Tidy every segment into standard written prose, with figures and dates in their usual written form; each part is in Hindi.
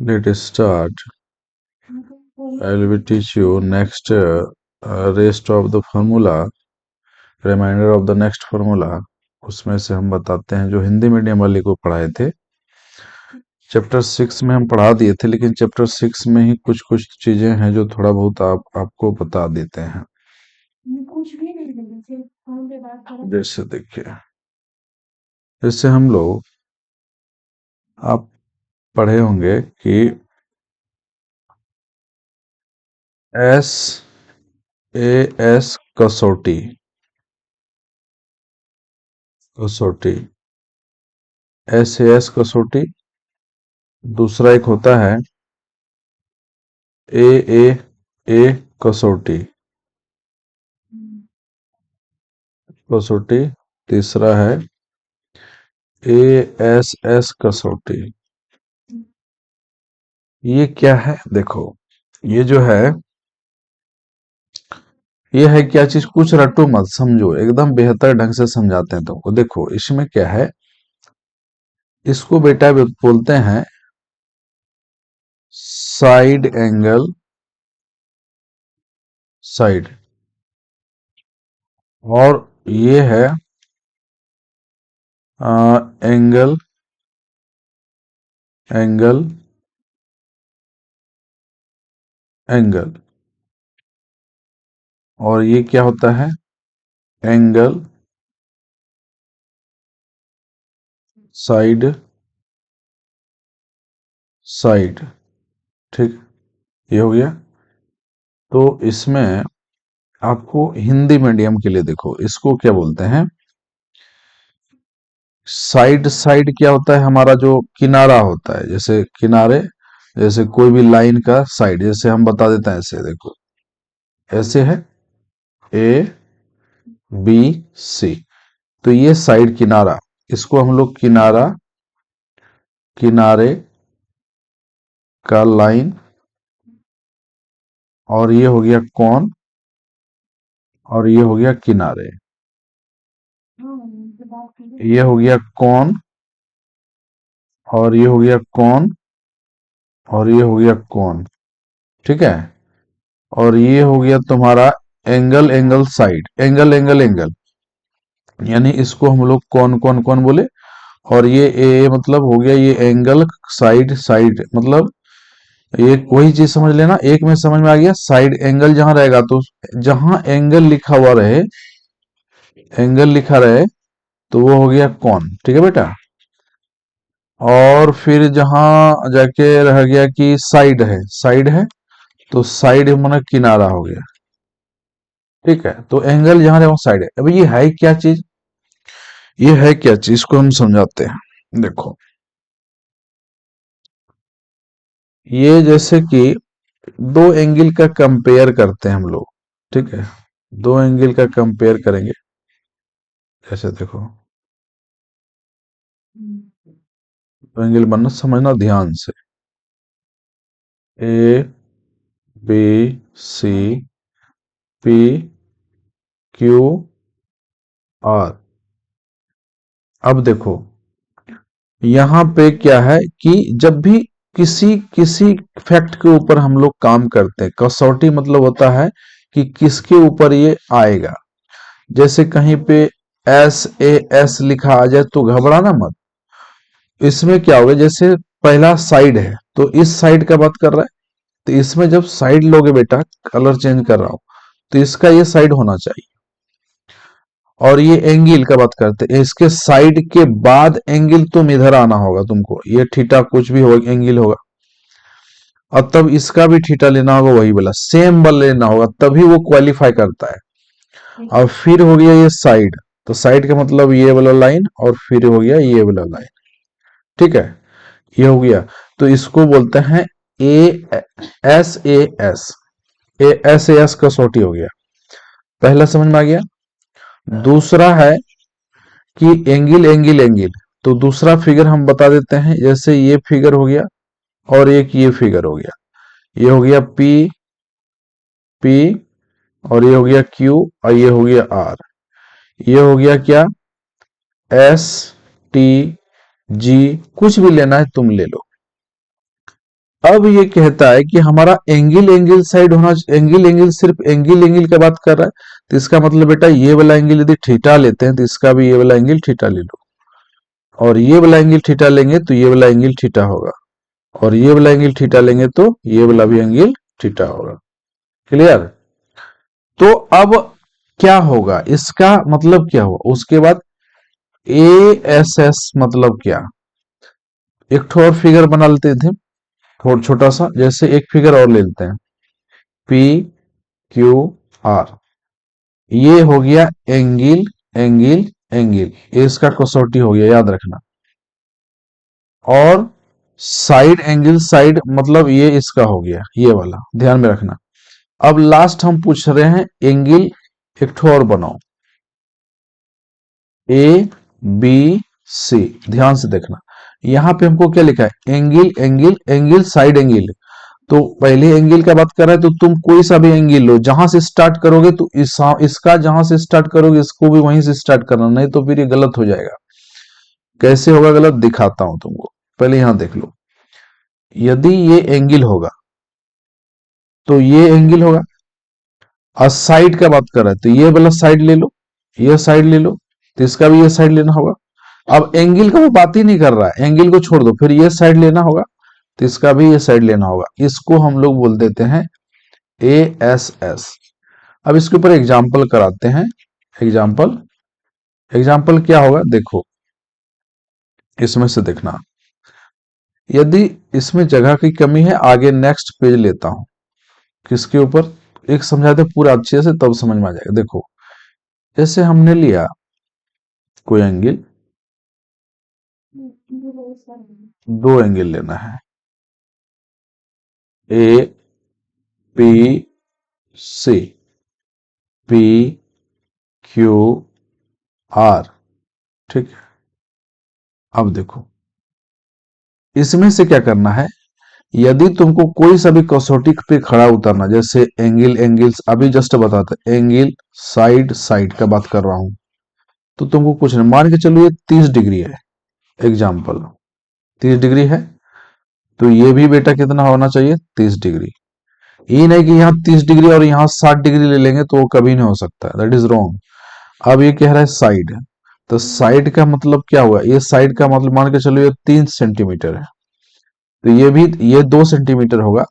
Let us start. I will teach you next rest of the formula, reminder of the next formula. उसमें से हम बताते हैं जो हिंदी मीडियम वाले को पढ़ाए थे। चैप्टर 6 में हम पढ़ा दिए थे, लेकिन चैप्टर 6 में ही कुछ कुछ चीजें हैं जो थोड़ा बहुत आपको बता देते हैं। जैसे देखिए, जैसे हम लोग आप पढ़े होंगे कि एस ए एस कसौटी, कसौटी, एस ए एस कसौटी। दूसरा एक होता है ए ए ए कसौटी, कसौटी। तीसरा है ए एस एस कसौटी। ये क्या है देखो, ये जो है ये है क्या चीज, कुछ रटो मत, समझो, एकदम बेहतर ढंग से समझाते हैं तुमको। देखो इसमें क्या है, इसको बेटा बोलते हैं साइड एंगल, साइड। और ये है एंगल, एंगल, एंगल। और ये क्या होता है, एंगल, साइड, साइड। ठीक, ये हो गया। तो इसमें आपको हिंदी मीडियम के लिए देखो, इसको क्या बोलते हैं, साइड। साइड क्या होता है, हमारा जो किनारा होता है, जैसे किनारे, जैसे कोई भी लाइन का साइड, जैसे हम बता देते हैं ऐसे, देखो ऐसे है ए बी सी, तो ये साइड किनारा, इसको हम लोग किनारा, किनारे का लाइन। और ये हो गया कौन, और ये हो गया किनारे, ये हो गया कौन, और ये हो गया कौन, और ये हो गया कौन। ठीक है। और ये हो गया तुम्हारा angle, angle side, angle angle angle, यानी इसको हम लोग कौन कौन कौन बोले। और ये ए मतलब हो गया ये एंगल, साइड, साइड मतलब एक वही चीज समझ लेना, एक में समझ में आ गया। साइड एंगल जहां रहेगा, तो जहां एंगल लिखा हुआ रहे, एंगल लिखा रहे, तो वो हो गया कौन। ठीक है बेटा। और फिर जहां जाके रह गया कि साइड है, साइड है, तो साइड माना किनारा हो गया। ठीक है, तो एंगल जहां रहे वो साइड है। अब ये है क्या चीज, ये है क्या चीज को हम समझाते हैं। देखो ये जैसे कि दो एंगल का कंपेयर करते हैं हम लोग। ठीक है, दो एंगल का कंपेयर करेंगे। जैसे देखो, दो एंगल बनना समझना ध्यान से, A B C P Q R. अब देखो यहां पे क्या है कि जब भी किसी किसी फैक्ट के ऊपर हम लोग काम करते हैं, कसौटी मतलब होता है कि किसके ऊपर ये आएगा। जैसे कहीं पे एस ए एस लिखा आ जाए तो घबराना मत। इसमें क्या होगा, जैसे पहला साइड है, तो इस साइड का बात कर रहा है, तो इसमें जब साइड लोगे बेटा, कलर चेंज कर रहा हूं, तो इसका ये साइड होना चाहिए। और ये एंगल का बात करते हैं, इसके साइड के बाद एंगल तुम इधर आना होगा तुमको, ये थीटा कुछ भी होगा, एंगल होगा। और तब इसका भी थीटा लेना होगा, वही वाला सेम बल लेना होगा, तभी वो क्वालिफाई करता है। और फिर हो गया ये साइड, तो साइड का मतलब ये वाला लाइन, और फिर हो गया ये वाला लाइन। ठीक है, ये हो गया। तो इसको बोलते हैं A S A S, A S A S कसौटी हो गया। पहला समझ में आ गया। दूसरा है कि एंगल, एंगल, एंगल। तो दूसरा फिगर हम बता देते हैं, जैसे ये फिगर हो गया, और एक ये फिगर हो गया। ये हो गया पी, पी, और ये हो गया क्यू, और ये हो गया आर। ये हो गया क्या, एस टी जी, कुछ भी लेना है तुम ले लो। अब ये कहता है कि हमारा एंगल एंगल साइड होना, एंगल एंगल सिर्फ एंगल एंगल की बात कर रहा है, तो इसका मतलब बेटा ये वाला एंगल यदि थीटा लेते हैं तो इसका भी ये वाला एंगल थीटा ले लो, और ये वाला एंगल थीटा लेंगे तो ये वाला एंगल थीटा होगा, और ये वाला एंगल थीटा लेंगे तो ये वाला भी एंगल थीटा होगा। क्लियर? तो अब क्या होगा, इसका मतलब क्या हुआ, उसके बाद ए एस एस मतलब क्या, एक ठो और फिगर बना लेते थे थोड़ा छोटा सा, जैसे एक फिगर और ले लेते हैं, पी क्यू आर, ये हो गया एंगल एंगल एंगल, ये इसका कसौटी हो गया, याद रखना। और साइड एंगल साइड मतलब ये इसका हो गया, ये वाला ध्यान में रखना। अब लास्ट हम पूछ रहे हैं एंगल, एक ठो और बनाओ, ए बी सी, ध्यान से देखना। यहां पे हमको क्या लिखा है, angle angle angle side angle, तो पहले एंगल का बात कर रहा है तो तुम कोई सा भी एंगल लो, जहां से स्टार्ट करोगे तो इसका जहां से स्टार्ट करोगे इसको भी वहीं से स्टार्ट करना, नहीं तो फिर ये गलत हो जाएगा। कैसे होगा गलत, दिखाता हूं तुमको, पहले यहां देख लो। यदि ये एंगल होगा तो ये एंगल होगा, और साइड का बात कर रहा है तो ये वाला साइड ले लो, ये साइड ले लो, तो इसका भी ये साइड लेना होगा। अब एंगल का वो बात ही नहीं कर रहा है, एंगल को छोड़ दो, फिर ये साइड लेना होगा, तो इसका भी ये साइड लेना होगा, इसको हम लोग बोल देते हैं ए एस एस। अब इसके ऊपर एग्जाम्पल कराते हैं, एग्जाम्पल, एग्जाम्पल क्या होगा देखो, इसमें से देखना, यदि इसमें जगह की कमी है, आगे नेक्स्ट पेज लेता हूं, किसके ऊपर, एक समझाते पूरा अच्छे से तब समझ में आ जाएगा। देखो जैसे हमने लिया कोई एंगल, दो एंगल लेना है, A P C, P Q R, ठीक है। अब देखो इसमें से क्या करना है, यदि तुमको कोई सा भी कसौटी पे खड़ा उतरना, जैसे एंगल एंगल्स अभी जस्ट बताते, एंगल साइड साइड का बात कर रहा हूं, तो तुमको कुछ नहीं, मान के चलो ये 30 डिग्री है, एग्जाम्पल 30 डिग्री है, तो ये भी बेटा कितना होना चाहिए, 30 डिग्री। ये नहीं कि यहाँ 30 डिग्री और यहाँ 60 डिग्री ले लेंगे, तो वो कभी नहीं हो सकता, दैट इज रॉन्ग। अब ये कह रहा है साइड, तो साइड का मतलब क्या हुआ, ये साइड का मतलब मान के चलो ये 3 सेंटीमीटर है, तो ये भी ये 2 सेंटीमीटर होगा,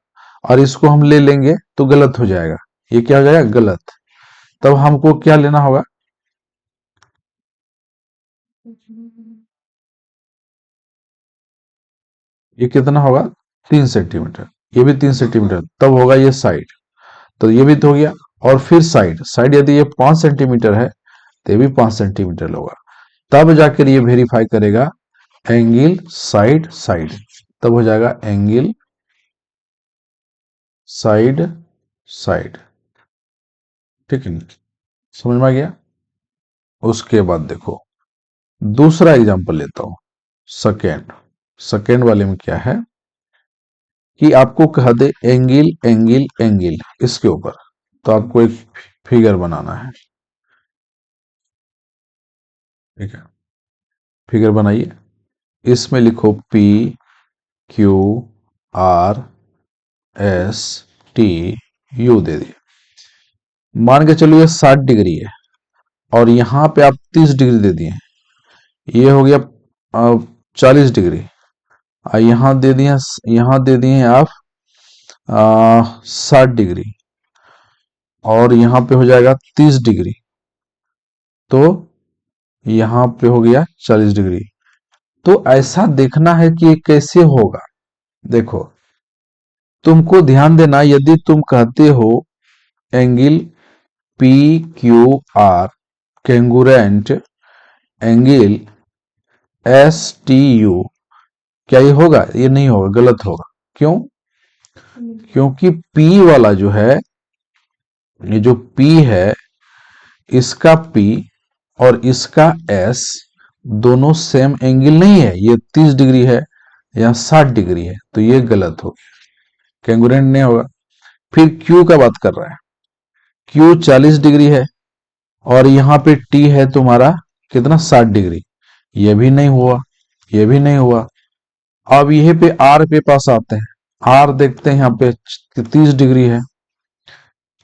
और इसको हम ले लेंगे तो गलत हो जाएगा, ये क्या हो जाएगा गलत। तब हमको क्या लेना होगा, ये कितना होगा 3 सेंटीमीटर, ये भी 3 सेंटीमीटर, तब होगा ये साइड, तो ये भी तो हो गया। और फिर साइड, साइड यदि ये 5 सेंटीमीटर है तो ये भी 5 सेंटीमीटर होगा, तब जाकर ये वेरीफाई करेगा एंगल साइड साइड, तब हो जाएगा एंगल साइड साइड, ठीक है, समझ में आ गया। उसके बाद देखो दूसरा एग्जांपल लेता हूं, सेकेंड, सेकेंड वाले में क्या है कि आपको कह दे एंगल एंगल एंगल इसके ऊपर, तो आपको एक फिगर बनाना है, ठीक है, फिगर बनाइए, इसमें लिखो P Q R S T you they दिए, मान के चलो ये 60 डिग्री है, और यहां पे आप 30 डिग्री दे दिए, ये हो गया 40 डिग्री, और यहां दे दिए आप 60 डिग्री, और यहां पे हो जाएगा 30 डिग्री, तो यहां पे हो गया 40 डिग्री। तो ऐसा देखना है कि ये कैसे होगा। देखो तुमको ध्यान देना, यदि तुम कहते हो angle P Q R congruent angle S T U, क्या ये होगा, ये नहीं होगा, गलत होगा। क्यों, क्योंकि P वाला जो है, ये जो P है, इसका P और इसका S दोनों सेम एंगल नहीं है, ये 30 डिग्री है या 60 डिग्री है, तो ये गलत हो गया, कैंगुरेंट नहीं होगा। फिर Q का बात कर रहा है, Q 40 डिग्री है, और यहाँ पे T है तुम्हारा कितना 60 डिग्री, ये भी नहीं हुआ, ये भी नहीं हुआ। अब यही पे R पे पास आते हैं, आर देखते हैं यहाँ पे 30 डिग्री है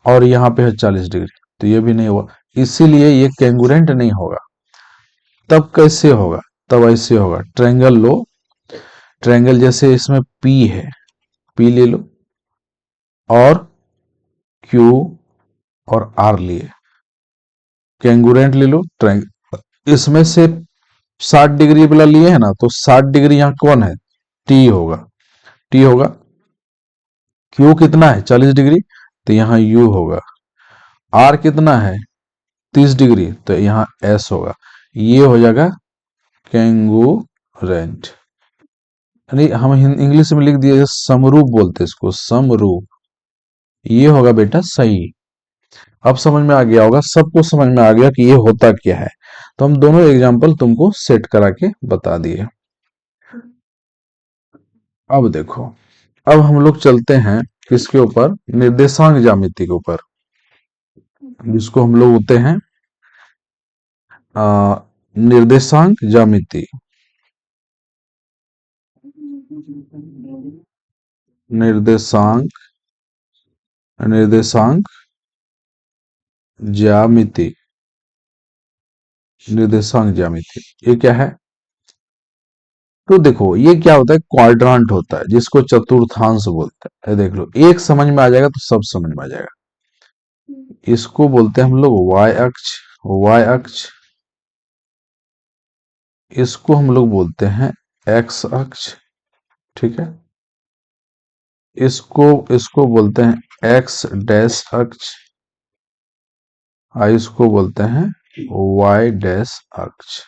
और यहाँ पे है 40 डिग्री, तो ये भी नहीं होगा, इसीलिए ये कैंगुरेंट नहीं होगा। तब कैसे होगा? तब ऐसे होगा, ट्रायंगल लो, ट्रायंगल जैसे इसमें पी है, पी ले लो और क्यू और आर लिए, कैंगुरेंट ले लो ट्रायंगल, इसमें से 60 डिग्री वाला लिए है ना, तो 60 डिग्री यहाँ कौन है? टी होगा, टी होगा। क्यू कितना है? 40 डिग्री, तो यहाँ यू होगा। आर कितना है? 30 डिग्री, तो यहाँ एस होगा। ये हो जाएगा कैंगुरेंट। यानी हम इंग्लिश में लिख दिए समरूप, बोलते इसको समरूप। ये होगा बेटा सही। अब समझ में आ गया होगा, सबको समझ में आ गया कि ये होता क्या है। तो हम दोनों एग्जांपल तुमको सेट करा के बता दिए। अब देखो, अब हम लोग चलते हैं किसके ऊपर? निर्देशांक ज्यामिति के ऊपर, जिसको हम लोग होते हैं निर्देशांक ज्यामिति। निर्देशांक, निर्देशांक ज्यामिति, निर्देशांक ज्यामिति, ये क्या है? तो देखो, ये क्या होता है? क्वाड्रांट होता है, जिसको चतुर्थांश बोलते हैं। ये देख लो, एक समझ में आ जाएगा तो सब समझ में आ जाएगा। इसको बोलते हैं हम लोग y अक्ष, y अक्ष। इसको हम लोग बोलते हैं x अक्ष, ठीक है। इसको इसको बोलते हैं x डैश अक्ष, और इसको बोलते हैं y डैश अक्ष।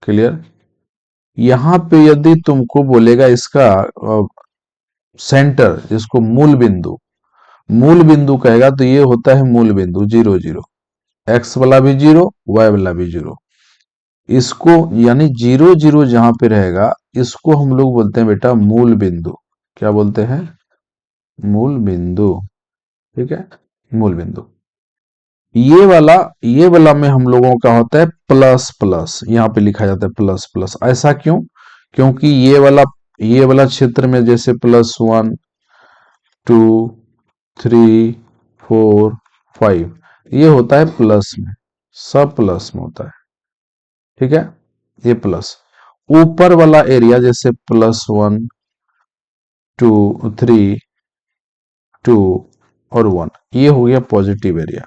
क्लियर? यहां पे यदि तुमको बोलेगा इसका सेंटर, जिसको मूल बिंदु, मूल बिंदु कहेगा, तो ये होता है मूल बिंदु 0 0, एक्स वाला भी 0, वाई वाला भी 0। इसको यानी 0 0 जहां पे रहेगा, इसको हम लोग बोलते हैं बेटा मूल बिंदु। क्या बोलते हैं? मूल बिंदु, ठीक है, मूल बिंदु। ये वाला में हम लोगों का होता है प्लस प्लस, यहाँ पे लिखा जाता है प्लस प्लस। ऐसा क्यों? क्योंकि ये वाला क्षेत्र में जैसे +1 2 3 4 5, ये होता है प्लस में, सब प्लस में होता है, ठीक है। ये प्लस, ऊपर वाला एरिया जैसे +1 2 3 2 और 1, ये हो गया पॉजिटिव एरिया।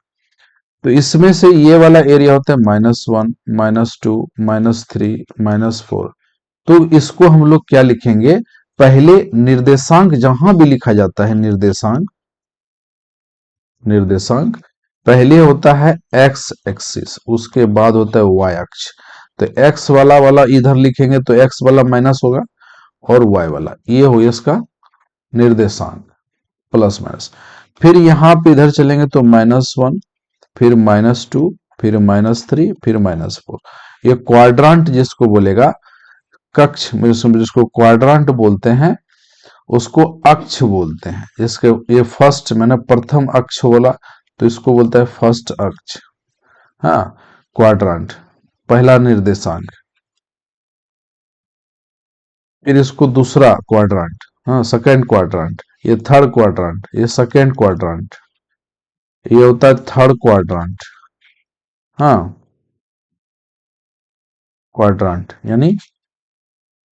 तो इसमें से ये वाला एरिया होता है -1 -2 -3 -4। तो इसको हम लोग क्या लिखेंगे? पहले निर्देशांक जहां भी लिखा जाता है, निर्देशांक, निर्देशांक पहले होता है एक्स एक्सिस, उसके बाद होता है वाई अक्ष। तो एक्स वाला इधर लिखेंगे तो एक्स वाला माइनस होगा, और वाई वाला, ये हो इसका निर्देशांक, प्लस माइनस। फिर यहां पे इधर चलेंगे तो -1, फिर -2, फिर -3, फिर -4। ये क्वाड्रांट जिसको बोलेगा, कक्ष में जिसको क्वाड्रांट बोलते हैं, उसको अक्ष बोलते हैं। इसके ये फर्स्ट, मैंने प्रथम अक्ष बोला, तो इसको बोलता है फर्स्ट अक्ष। हाँ, क्वाड्रांट, पहला निर्देशांक। फिर इसको दूसरा क्वाड्रांट, हाँ सेकंड क्वाड्रांट। ये थर्ड क्वाड्रांट, ये सेकंड क्वाड्रांट, ये होता है थर्ड क्वाड्रांट। हाँ, क्वाड्रांट यानी,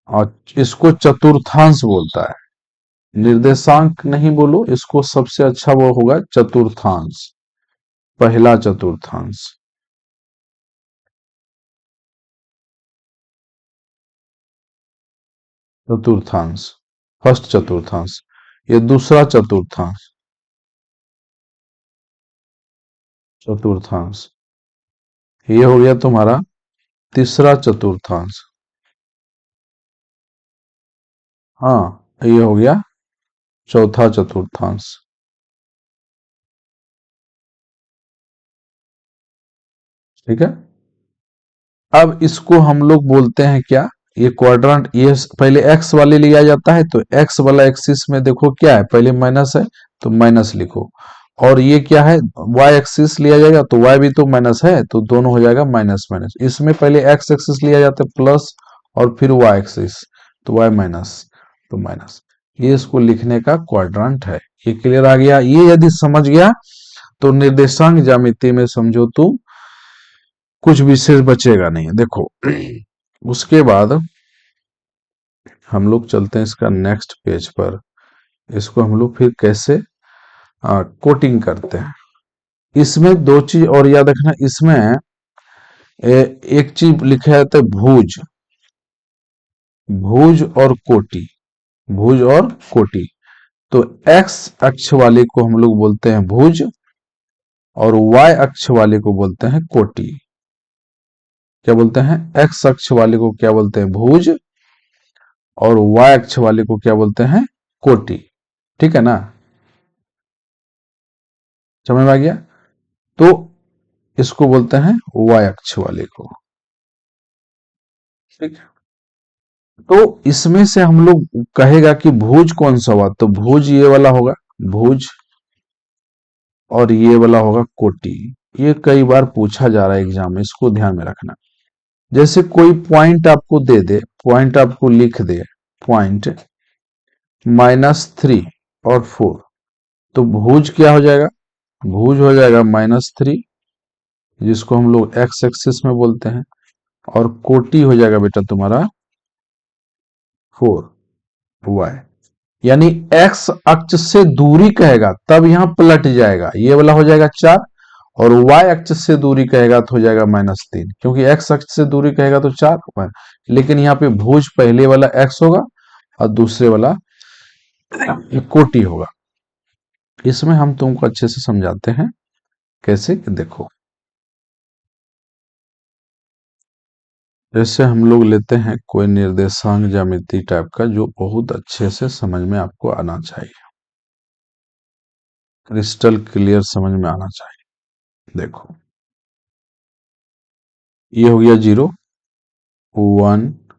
और इसको चतुर्थांश बोलता है। निर्देशांक नहीं बोलो इसको, सबसे अच्छा वो होगा चतुर्थांश, पहला चतुर्थांश। चतुर्थांश, फर्स्ट चतुर्थांश। ये दूसरा चतुर्थांश, चतुर्थांश। ये हो गया तुम्हारा तीसरा चतुर्थांश। हाँ, ये हो गया चौथा चतुर्थांश, ठीक है। अब इसको हम लोग बोलते हैं क्या? ये क्वाड्रांट, ये पहले एक्स वाले लिया जाता है, तो एक्स वाला एक्सिस में देखो क्या है, पहले माइनस है तो माइनस लिखो। और ये क्या है? वाई एक्सिस लिया जाएगा, तो वाई भी तो माइनस है, तो दोनों हो जाएगा माइनस माइनस। इसमें पहले एक्स एक्सिस लिया जाता है प्लस, और फिर वाई एक्सिस, तो वाई माइनस, तो माइनस। ये इसको लिखने का क्वाड्रेंट है। ये क्लियर आ गया। ये यदि समझ गया तो निर्देशांक ज्यामिति में समझो तुम कुछ विशेष बचेगा नहीं। देखो उसके बाद हम लोग चलते हैं इसका नेक्स्ट पेज पर। इसको हम लोग फिर कैसे कोटिंग करते हैं। इसमें दो चीज और याद रखना। इसमें एक चीज लिखा जाता है भुज, भुज और कोटि, भुज और कोटि। तो एक्स अक्ष वाले को हम लोग बोलते हैं भुज और वाई अक्ष वाले को बोलते हैं कोटि। क्या बोलते हैं? एक्स अक्ष वाले को क्या बोलते हैं? भुज, और वाई अक्ष वाले को क्या बोलते हैं? कोटि। ठीक है ना? समझ में आ गया? तो इसको बोलते हैं वाई अक्ष वाले को। ठीक है। तो इसमें से हम लोग कहेगा कि भुज कौन सा हुआ, तो भुज ये वाला होगा, भुज, और ये वाला होगा कोटि। ये कई बार पूछा जा रहा है एग्जाम में, इसको ध्यान में रखना। जैसे कोई पॉइंट आपको दे दे, पॉइंट आपको लिख दे, पॉइंट -3 और 4, तो भुज क्या हो जाएगा? भुज हो जाएगा -3, जिसको हम लोग एक्स एक्सिस में बोलते हैं, और कोटि हो जाएगा बेटा तुम्हारा 4 वाई। यानी एक्स अक्ष से दूरी कहेगा तब यहां पलट जाएगा, ये वाला हो जाएगा 4, और वाई अक्ष से दूरी कहेगा तो हो जाएगा -3, क्योंकि एक्स अक्ष से दूरी कहेगा तो 4 होगा। लेकिन यहाँ पे भुज पहले वाला एक्स होगा और दूसरे वाला कोटि होगा। इसमें हम तुमको अच्छे से समझाते हैं कैसे कि देखो, जैसे हम लोग लेते हैं कोई निर्देशांक ज्यामिति टाइप का जो बहुत अच्छे से समझ में आपको आना चाहिए, क्रिस्टल क्लियर समझ में आना चाहिए। देखो ये हो गया 0, 1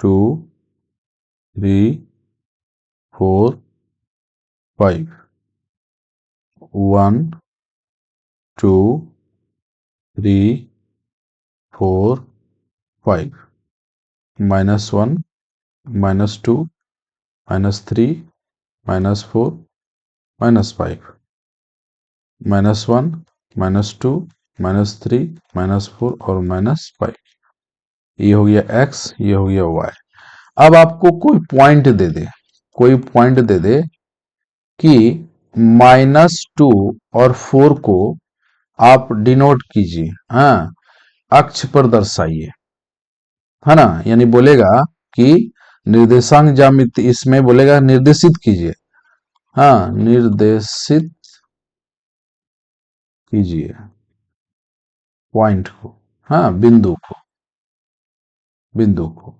2 3 4 5, 1 2 3 4 5, -1 -2 -3 -4 -5, -1 -2 -3 -4 और -5। ये हो गया x, ये हो गया y। अब आपको कोई पॉइंट दे दे, कोई पॉइंट दे दे कि -2 और 4 को आप डिनोट कीजिए, हाँ, अक्ष पर दर्शाइए, है ना? यानी बोलेगा कि निर्देशांक ज्यामिति, इसमें बोलेगा निर्देशित कीजिए, हाँ, निर्देशित कीजिए पॉइंट को, हाँ, बिंदु को, बिंदु को।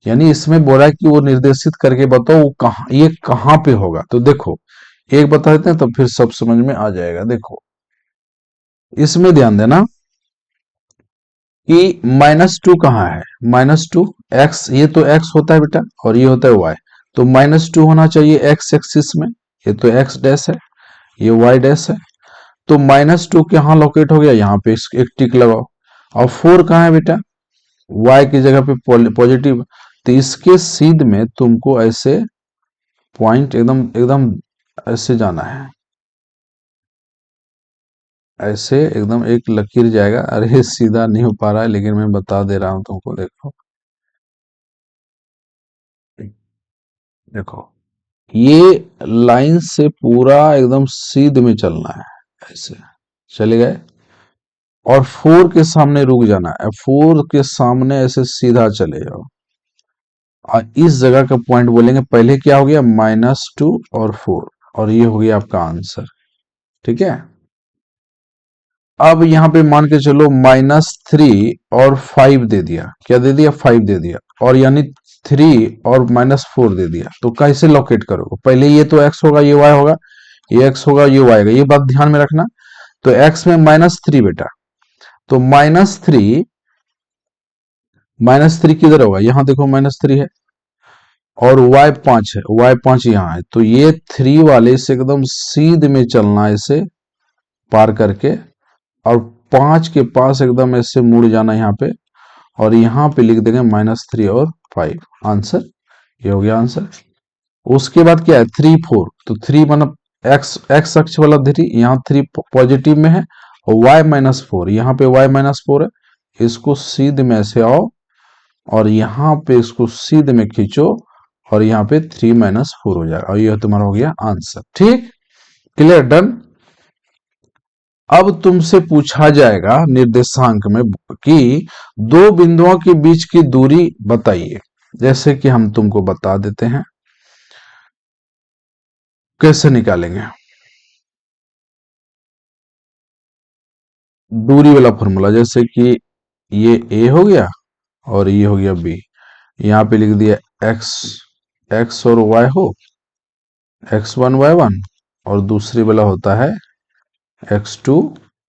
यानी इसमें बोला है कि वो निर्देशित करके बताओ वो कहां, ये कहां पे होगा। तो देखो एक बता देते हैं तो फिर सब समझ में आ जाएगा। देखो इसमें ध्यान देना कि -2 कहाँ है? -2 एक्स, ये तो एक्स होता है बेटा और ये होता है वाई, तो -2 होना चाहिए एक्स एक्सिस में, ये तो एक्स डैश है, ये वाई डैश है। तो -2 कहाँ लोकेट हो गया? यहाँ पे एक टिक लगाओ। और 4 कहाँ है बेटा? वाई की जगह पे पॉजिटिव। तो इसके सीध में तुमको ऐसे पॉइंट एकदम एकदम ऐसे जाना है, ऐसे एकदम एक लकीर जाएगा। अरे सीधा नहीं हो पा रहा है लेकिन मैं बता दे रहा हूं तुमको। देखो देखो ये लाइन से पूरा एकदम सीध में चलना है, ऐसे चले गए, और 4 के सामने रुक जाना है, 4 के सामने ऐसे सीधा चले जाओ, और इस जगह का पॉइंट बोलेंगे। पहले क्या हो गया? -2 और 4, और ये हो गया आपका आंसर। ठीक है। अब यहाँ पे मान के चलो -3 और 5 दे दिया, क्या दे दिया? 5 दे दिया, और यानी 3 और -4 दे दिया। तो कैसे लोकेट करोगे? पहले ये तो x होगा, ये y होगा, ये x होगा, ये y होगा, ये बात ध्यान में रखना। तो x में -3 बेटा, तो -3 किधर होगा? यहाँ देखो -3 है, और y 5 है, y 5 यहाँ है, तो ये 3 वाले से एकदम सीध में चलना, ऐसे पार करके, और 5 के पास एकदम ऐसे मुड़ जाना यहाँ पे, और यहाँ पे लिख देंगे -3 और 5। आंसर ये हो गया आंसर। उसके बाद क्या है 3 4, तो 3 मतलब एक्स एक्स अक्ष वाला 3, यहाँ 3 पॉजिटिव में है और y-4 यहाँ पे y-4 है। इसको सीध में से आओ और यहाँ पे इसको सीध में खींचो और यहाँ पे 3-4 हो जाएगा और यह तुम्हारा हो गया आंसर। ठीक, क्लियर, डन। अब तुमसे पूछा जाएगा निर्देशांक में कि दो बिंदुओं के बीच की दूरी बताइए। जैसे कि हम तुमको बता देते हैं कैसे निकालेंगे दूरी वाला फॉर्मूला। जैसे कि ये ए हो गया और ये हो गया बी, यहाँ पे लिख दिया एक्स एक्स और वाई हो, x1 y1, और दूसरी वाला होता है x2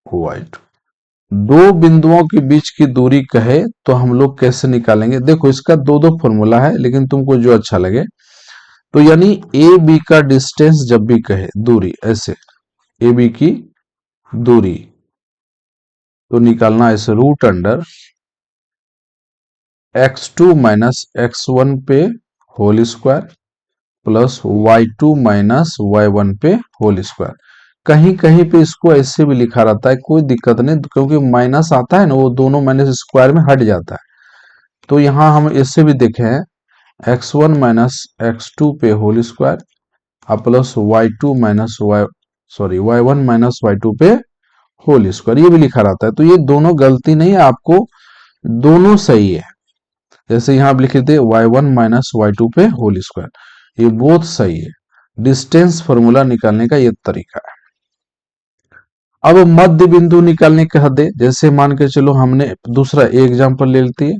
y2। दो बिंदुओं के बीच की दूरी कहे तो हम लोग कैसे निकालेंगे? देखो इसका दो दो फॉर्मूला है, लेकिन तुमको जो अच्छा लगे। तो यानी ए बी का डिस्टेंस जब भी कहे दूरी, ऐसे ए बी की दूरी तो निकालना ऐसे root under x2 minus x1 पे whole square plus y2 minus y1 पे होल स्क्वायर। कहीं कहीं पे इसको ऐसे भी लिखा रहता है, कोई दिक्कत नहीं, क्योंकि माइनस आता है ना, वो दोनों माइनस स्क्वायर में हट जाता है। तो यहां हम ऐसे भी देखे हैं x1 माइनस x2 पे whole square plus y2 minus y1 minus y2 पे होल स्क्वायर, ये भी लिखा रहता है। तो ये दोनों गलती नहीं है, आपको दोनों सही है। जैसे यहां आप लिखे थे y1 माइनस y2 पे होल स्क्वायर, ये बहुत सही है। डिस्टेंस फॉर्मूला निकालने का ये तरीका है। अब मध्य बिंदु निकालने का हद है। जैसे मान के चलो हमने दूसरा एग्जांपल ले लेती है,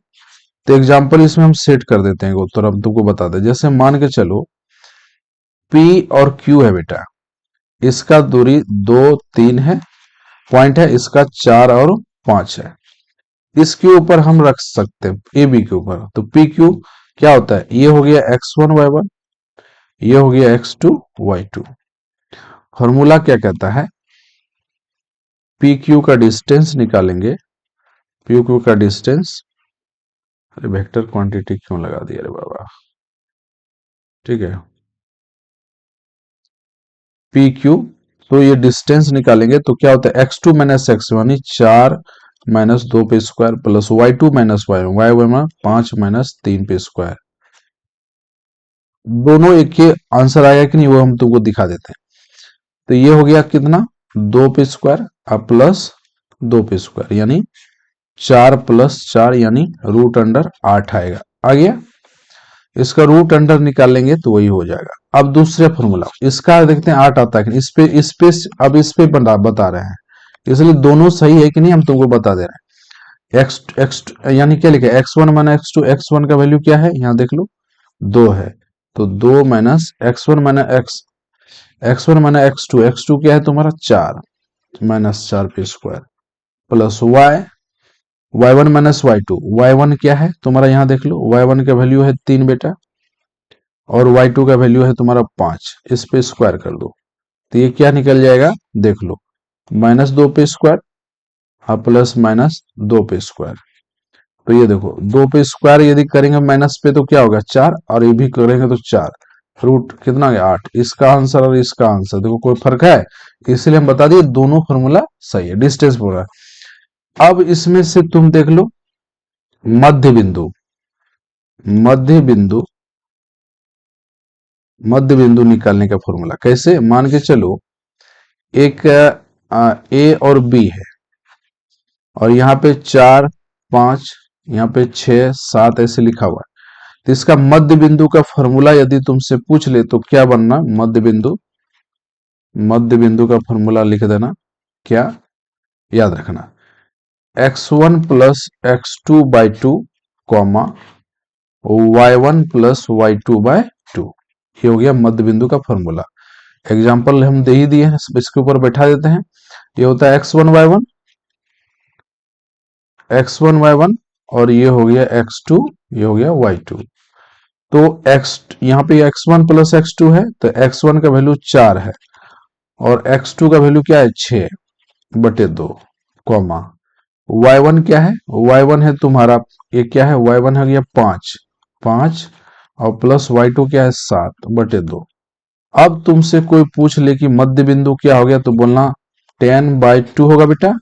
तो एग्जांपल इसमें हम सेट कर देते हैं उत्तर, हम तुमको बता दे। जैसे मान के चलो P और Q है बेटा, इसका दूरी 2 3 है, पॉइंट है इसका 4 और 5 है। इसके ऊपर हम रख सकते हैं ए बी के ऊपर। तो पी क्यू क्या होता है? ये हो गया x1 y1, ये हो गया x2 y2। फॉर्मूला क्या कहता है? पी क्यू का डिस्टेंस निकालेंगे, पी क्यू का डिस्टेंस, अरे वेक्टर क्वांटिटी क्यों लगा दिया रे बाबा, ठीक है, पी क्यू। तो ये डिस्टेंस निकालेंगे तो क्या होता है x2 माइनस x1, 4 माइनस 2 पे square plus y2 minus y1 5 minus 3 पे स्क्वायर। दोनों एक ही आंसर आएगा कि नहीं, वो हम तुमको दिखा देते हैं। तो ये हो गया कितना, 2 पे स्क्वायर अब प्लस 2 पे स्क्वायर, यानी 4 प्लस 4 यानी रूट अंडर 8 आएगा। आ गया, इसका रूट अंडर निकालेंगे तो वही हो जाएगा। अब दूसरे फॉर्मूला इसका देखते हैं 8 आता है कि इस पे अब इस पे बता रहे हैं, इसलिए दोनों सही है कि नहीं हम तुमको बता दे रहे हैं। एक्स यानी क्या लिखे, x1 माइनस x2, x1 का वैल्यू क्या है यहाँ देख लो 2 है, तो 2 minus x1 minus x1 minus x2, x2 क्या है तुम्हारा 4 माइनस 4 पे square plus y1 minus y2, y1 क्या है तुम्हारा यहाँ देख लो, y1 का वैल्यू है 3 बेटा और y2 का वैल्यू है तुम्हारा 5, इस पे स्क्वायर कर दो तो ये क्या निकल जाएगा देख लो, माइनस 2 पे स्क्वायर प्लस माइनस 2 पे स्क्वायर। तो ये देखो 2 पे स्क्वायर यदि करेंगे माइनस पे तो क्या होगा 4, और ये भी करेंगे तो 4, रूट कितना आ गया 8। इसका आंसर और इसका आंसर देखो कोई फर्क है, इसलिए हम बता दिए दोनों फॉर्मूला सही है, डिस्टेंस पूरा। अब इसमें से तुम देख लो मध्य बिंदु, मध्य बिंदु, मध्य बिंदु निकालने का फॉर्मूला कैसे? मान के चलो एक ए और बी है और यहाँ पे 4 5, यहाँ पे 6 7 ऐसे लिखा हुआ है। तो इसका मध्य बिंदु का फॉर्मूला यदि तुमसे पूछ ले तो क्या बनना? मध्य बिंदु, मध्य बिंदु का फॉर्मूला लिख देना, क्या याद रखना, x1 plus x2 by 2 comma y1 plus y2 by 2। ये हो गया मध्य बिंदु का फॉर्मूला। एग्जाम्पल हम दे ही दिए हैं, इसके ऊपर बैठा देते हैं। ये होता है x1 y1 और ये हो गया x2, ये हो गया y2। तो x यहाँ पे x1 प्लस x2 है तो x1 का वैल्यू 4 है और x2 का वैल्यू क्या है 6 बटे 2 कॉमा y1 क्या है, y1 है तुम्हारा, ये क्या है y1 है गया 5 5 और प्लस y2 क्या है 7/2। अब तुमसे कोई पूछ ले कि मध्य बिंदु क्या हो गया, तो बोलना 10/2 होगा बेटा,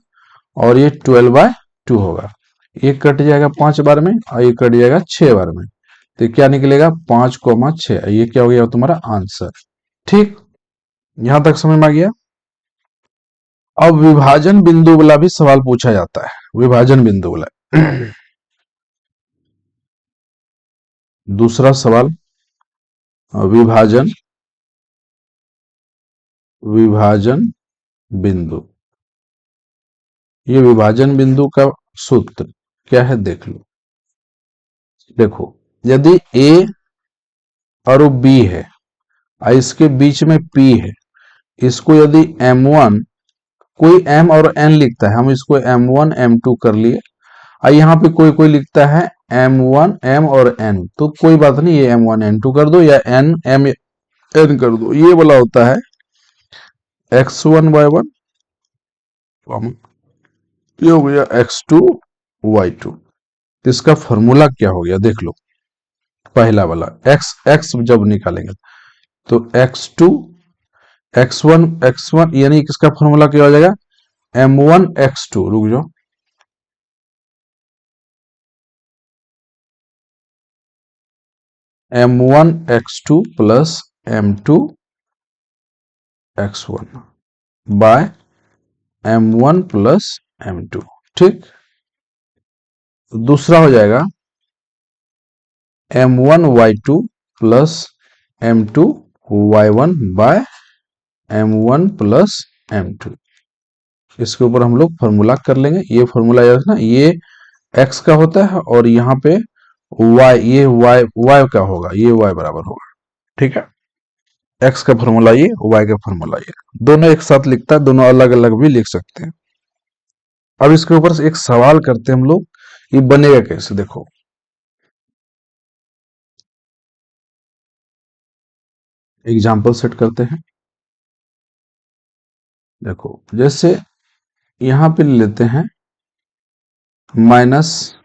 और ये 12/2 होगा। ये कट जाएगा 5 बार में और ये कट जाएगा 6 बार में, तो क्या निकलेगा 5,6। ये क्या हो गया तुम्हारा आंसर। ठीक, यहां तक समझ में आ गया। अब विभाजन बिंदु वाला भी सवाल पूछा जाता है, विभाजन बिंदु वाला। दूसरा सवाल, विभाजन विभाजन बिंदु। ये विभाजन बिंदु का सूत्र क्या है देख लो। देखो, यदि A और B है और इसके बीच में P है, इसको यदि M1, कोई M और N लिखता है, हम इसको M1 M2 कर लिए, और यहाँ पे कोई कोई लिखता है M1 M और N, तो कोई बात नहीं, ये M1 M2 कर दो या N M N कर दो। ये वाला होता है X1 Y1, ये हो गया X2 Y2। तो इसका फॉर्मूला क्या हो गया देख लो। पहला वाला x जब निकालेंगे तो x2 x1 यानी किसका फॉर्मूला क्या हो जाएगा, M1 x2, रुक जाओ, M1 x2 plus M2 x1 by M1 plus M2। ठीक, दूसरा हो जाएगा M1 y2 plus M2 y1 bye M1 plus M2। इसके ऊपर हम लोग फॉर्मूला कर लेंगे। ये फॉर्मूला याद रखना, ये x का होता है और यहाँ पे y, ये y का होगा, ये y बराबर होगा। ठीक है, x का फॉर्मूला ये, y का फॉर्मूला ये, दोनों एक साथ लिखता है, दोनों अलग अलग भी लिख सकते हैं। अब इसके ऊपर से एक सवाल करते हैं हम लोग, ये बनेगा कैसे देखो। एग्जाम्पल सेट करते हैं। देखो, जैसे यहां पे लेते हैं माइनस,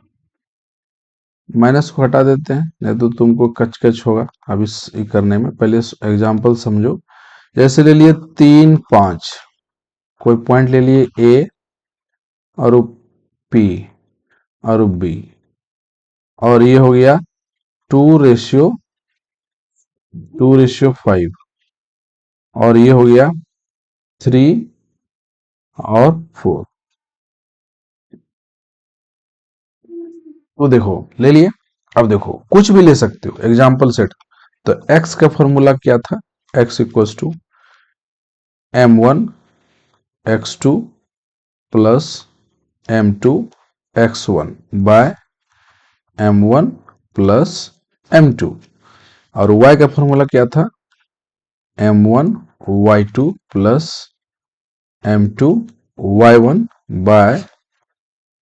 माइनस को हटा देते हैं, नहीं तो तुमको कच कच होगा अब इस करने में। पहले एग्जाम्पल समझो। जैसे ले लिए 3 5, कोई पॉइंट ले लिए ए और पी और बी, और ये हो गया 2:5, और ये हो गया 3 और 4। तो देखो ले लिए। अब देखो कुछ भी ले सकते हो, एग्जाम्पल सेट। तो x का फॉर्मूला क्या था, x equals to M1 x2 plus M2 x1 by M1 plus M2, और y का फॉर्मूला क्या था M1 y2 plus M2 y1 bye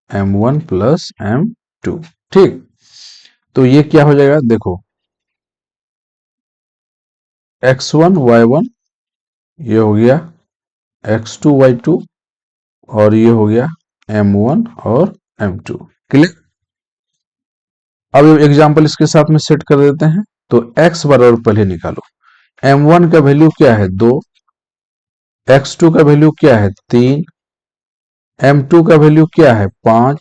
M1 plus M2। ठीक, तो ये क्या हो जाएगा देखो, x1 y1, ये हो गया x2 y2, और ये हो गया M1 और M2। क्लियर। अब एग्जाम्पल इसके साथ में सेट कर देते हैं। तो x बराबर पहले निकालो, M1 का वैल्यू क्या है 2, x2 का वैल्यू क्या है 3, M2 का वैल्यू क्या है 5,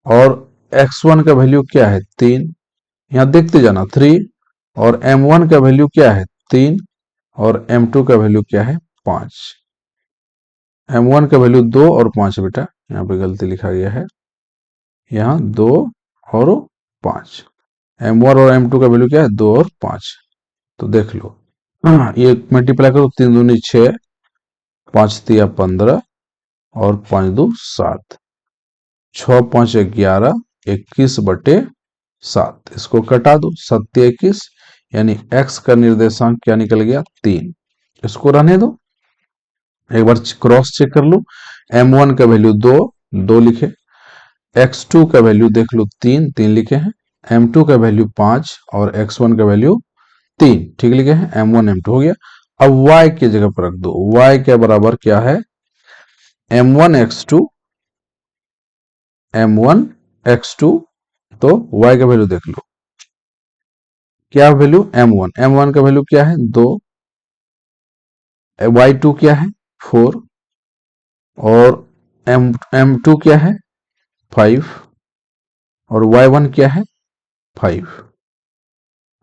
और x1 का वैल्यू क्या है 3। यहां देखते जाना 3, और M1 का वैल्यू क्या है 3, और M2 का वैल्यू क्या है 5। M1 का वैल्यू 2 और 5 बेटा, यहाँ पे गलती लिखा गया है, यहाँ 2 और 5। M1 और M2 का वैल्यू क्या है 2 और 5। तो देख लो, ये मल्टीप्लाई करो, 3 दूनी 6, 5 तिया 15, और 5 दो 7, 6 5 11, 21/7। इसको कटा दो, 7 21, यानी x का निर्देशांक क्या निकल गया 3। इसको रहने दो, एक बार क्रॉस चेक कर लो। M1 का वैल्यू 2 2 लिखे, x2 का वैल्यू देख लो 3 3 लिखे हैं, M2 का वैल्यू 5 और x1 का वैल्यू 3 ठीक लिखे हैं। M1 M2 हो गया। अब y की जगह पर रख दो, y के बराबर क्या है M1 x2, M1 x2, तो y का वैल्यू देख लो क्या वैल्यू m1 का वैल्यू क्या है 2, y2 क्या है 4 और m2 क्या है 5 और y1 क्या है 5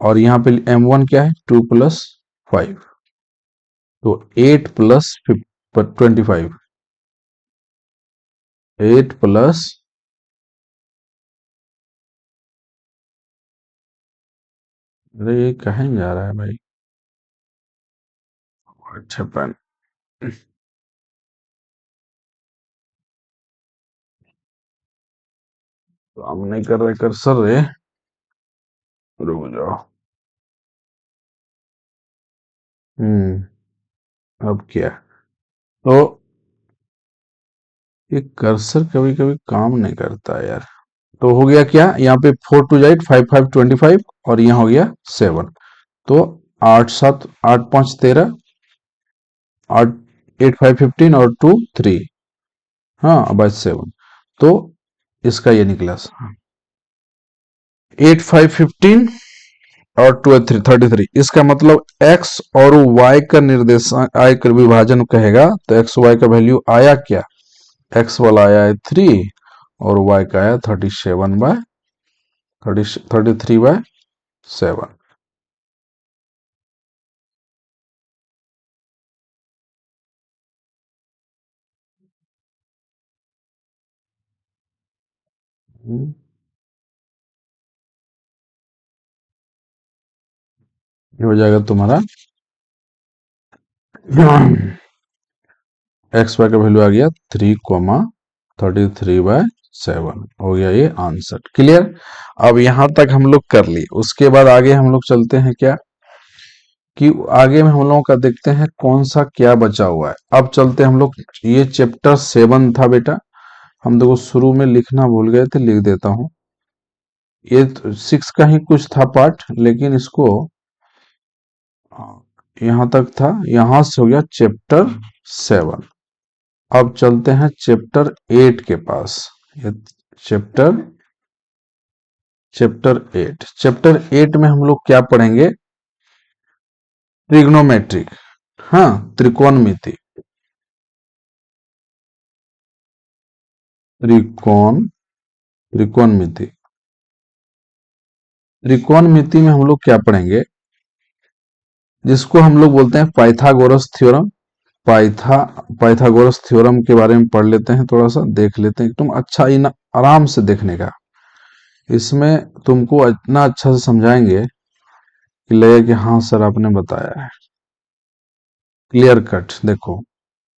और यहाँ पे m1 क्या है 2 प्लस 5 तो 8 प्लस 25 8 प्लस अरे ये कहीं जा रहा है भाई अच्छा पेन काम नहीं कर रहे कर्सर रे रुक जाओ अब क्या तो ये कर्सर कभी कभी काम नहीं करता है यार तो हो गया क्या यहाँ पे 4 टू 8 5 5 25 और यहाँ हो गया 7 तो 8 7 8 5 13 8 8 5 15 और 2 3 हाँ अब 7 तो इसका ये निकला 8 5 15 और 2 3 33 इसका मतलब x और y का निर्देशांक आय का विभाजन कहेगा तो एक्स वाई का वैल्यू आया क्या x वाला आया है 3 और y का आया 33/7 ये हो जाएगा तुम्हारा एक्स वाई का वैल्यू आ गया 3,33/7 हो गया ये आंसर क्लियर। अब यहां तक हम लोग कर लिए उसके बाद आगे हम लोग चलते हैं क्या कि आगे में हम लोगों का देखते हैं कौन सा क्या बचा हुआ है। अब चलते हम लोग ये चैप्टर 7 था बेटा हम देखो शुरू में लिखना भूल गए थे लिख देता हूं ये 6 का ही कुछ था पार्ट लेकिन इसको यहां तक था यहां से हो गया चैप्टर 7। अब चलते हैं चैप्टर 8 के पास ये चैप्टर चैप्टर 8 में हम लोग क्या पढ़ेंगे ट्रिग्नोमेट्रिक हाँ त्रिकोणमिति त्रिकोण त्रिकोणमिति त्रिकोणमिति में हम लोग क्या पढ़ेंगे जिसको हम लोग बोलते हैं पाइथागोरस थ्योरम पाइथागोरस थ्योरम के बारे में पढ़ लेते हैं थोड़ा सा देख लेते हैं एकदम अच्छा आराम से देखने का इसमें तुमको इतना अच्छा से समझाएंगे कि लगे कि हाँ सर आपने बताया है क्लियर कट देखो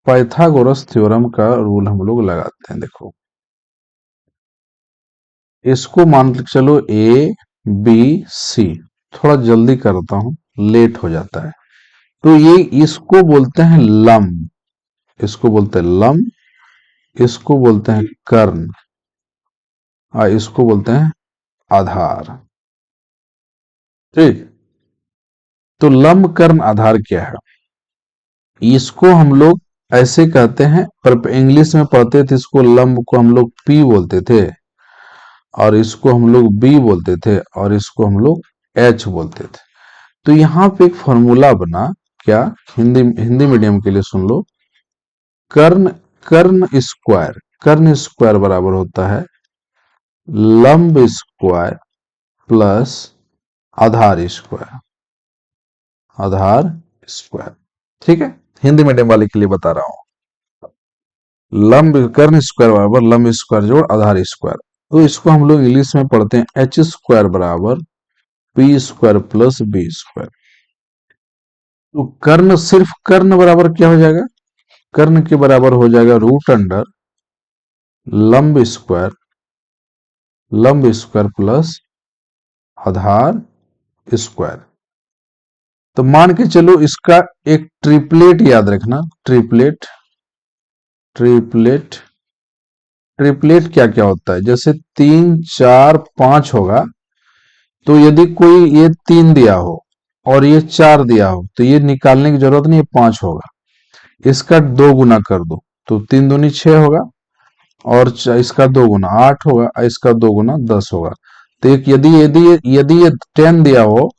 पाइथागोरस थ्योरम का रूल हम लोग लगाते हैं देखो इसको मान के चलो ए बी सी थोड़ा जल्दी करता हूं लेट हो जाता है तो ये इसको बोलते हैं लंब इसको बोलते हैं लंब इसको बोलते हैं कर्ण और इसको बोलते हैं आधार ठीक तो लंब कर्ण आधार क्या है इसको हम लोग ऐसे कहते हैं पर इंग्लिश में पढ़ते थे इसको लंब को हम लोग पी बोलते थे और इसको हम लोग बी बोलते थे और इसको हम लोग एच बोलते थे तो यहाँ पे एक फॉर्मूला बना क्या हिंदी हिंदी मीडियम के लिए सुन लो कर्ण कर्ण स्क्वायर बराबर होता है लंब स्क्वायर प्लस आधार स्क्वायर ठीक है हिंदी मीडियम वाले के लिए बता रहा हूं लंब कर्ण स्क्वायर बराबर लंब स्क्वायर जोड़ आधार स्क्वायर तो इसको हम लोग इंग्लिश में पढ़ते हैं एच स्क्वायर बराबर P square plus B square तो कर्ण सिर्फ कर्ण बराबर क्या हो जाएगा कर्ण के बराबर हो जाएगा रूट अंडर लंब स्क्वायर प्लस आधार स्क्वायर तो मान के चलो इसका एक ट्रिपलेट याद रखना ट्रिपलेट ट्रिपलेट ट्रिपलेट क्या क्या होता है जैसे 3 4 5 होगा तो यदि कोई ये 3 दिया हो और ये 4 दिया हो तो ये निकालने की जरूरत नहीं है 5 होगा इसका 2 गुना कर दो तो 3 दूनी 6 होगा और इसका 2 गुना 8 होगा इसका 2 गुना 10 होगा तो एक यदि यदि यदि ये 10 दिया हो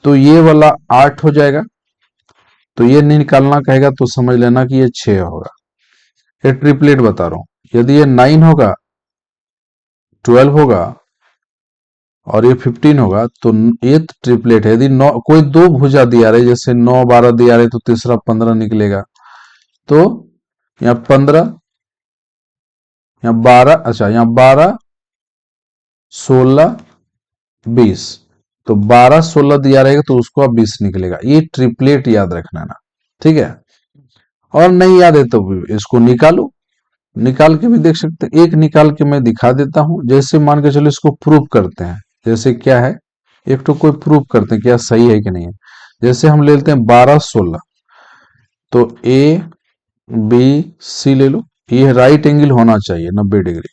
तो ये वाला 8 हो जाएगा, तो ये नहीं निकालना कहेगा तो समझ लेना कि ये 6 होगा। ये ट्रिपलेट बता रहा हूं। यदि ये 9 होगा, 12 होगा और ये 15 होगा तो ये ट्रिपलेट है। यदि नौ कोई दो भुजा दिया रहे, जैसे 9 12 दिया रहे, तो तीसरा 15 निकलेगा। तो यहाँ 15, यहाँ 12, अच्छा यहाँ 12 16 20, तो 12 16 दिया रहेगा तो उसको अब 20 निकलेगा। ये ट्रिपलेट याद रखना ना, ठीक है। और नहीं याद है तो इसको निकालो, निकाल के भी देख सकते हैं। एक निकाल के मैं दिखा देता हूं। जैसे मान के चलो इसको प्रूव करते हैं। जैसे क्या है, एक तो कोई प्रूव करते हैं क्या सही है कि नहीं है। जैसे हम ले लेते हैं 12 16, तो ए बी सी ले लो, ये राइट एंगल होना चाहिए 90 डिग्री।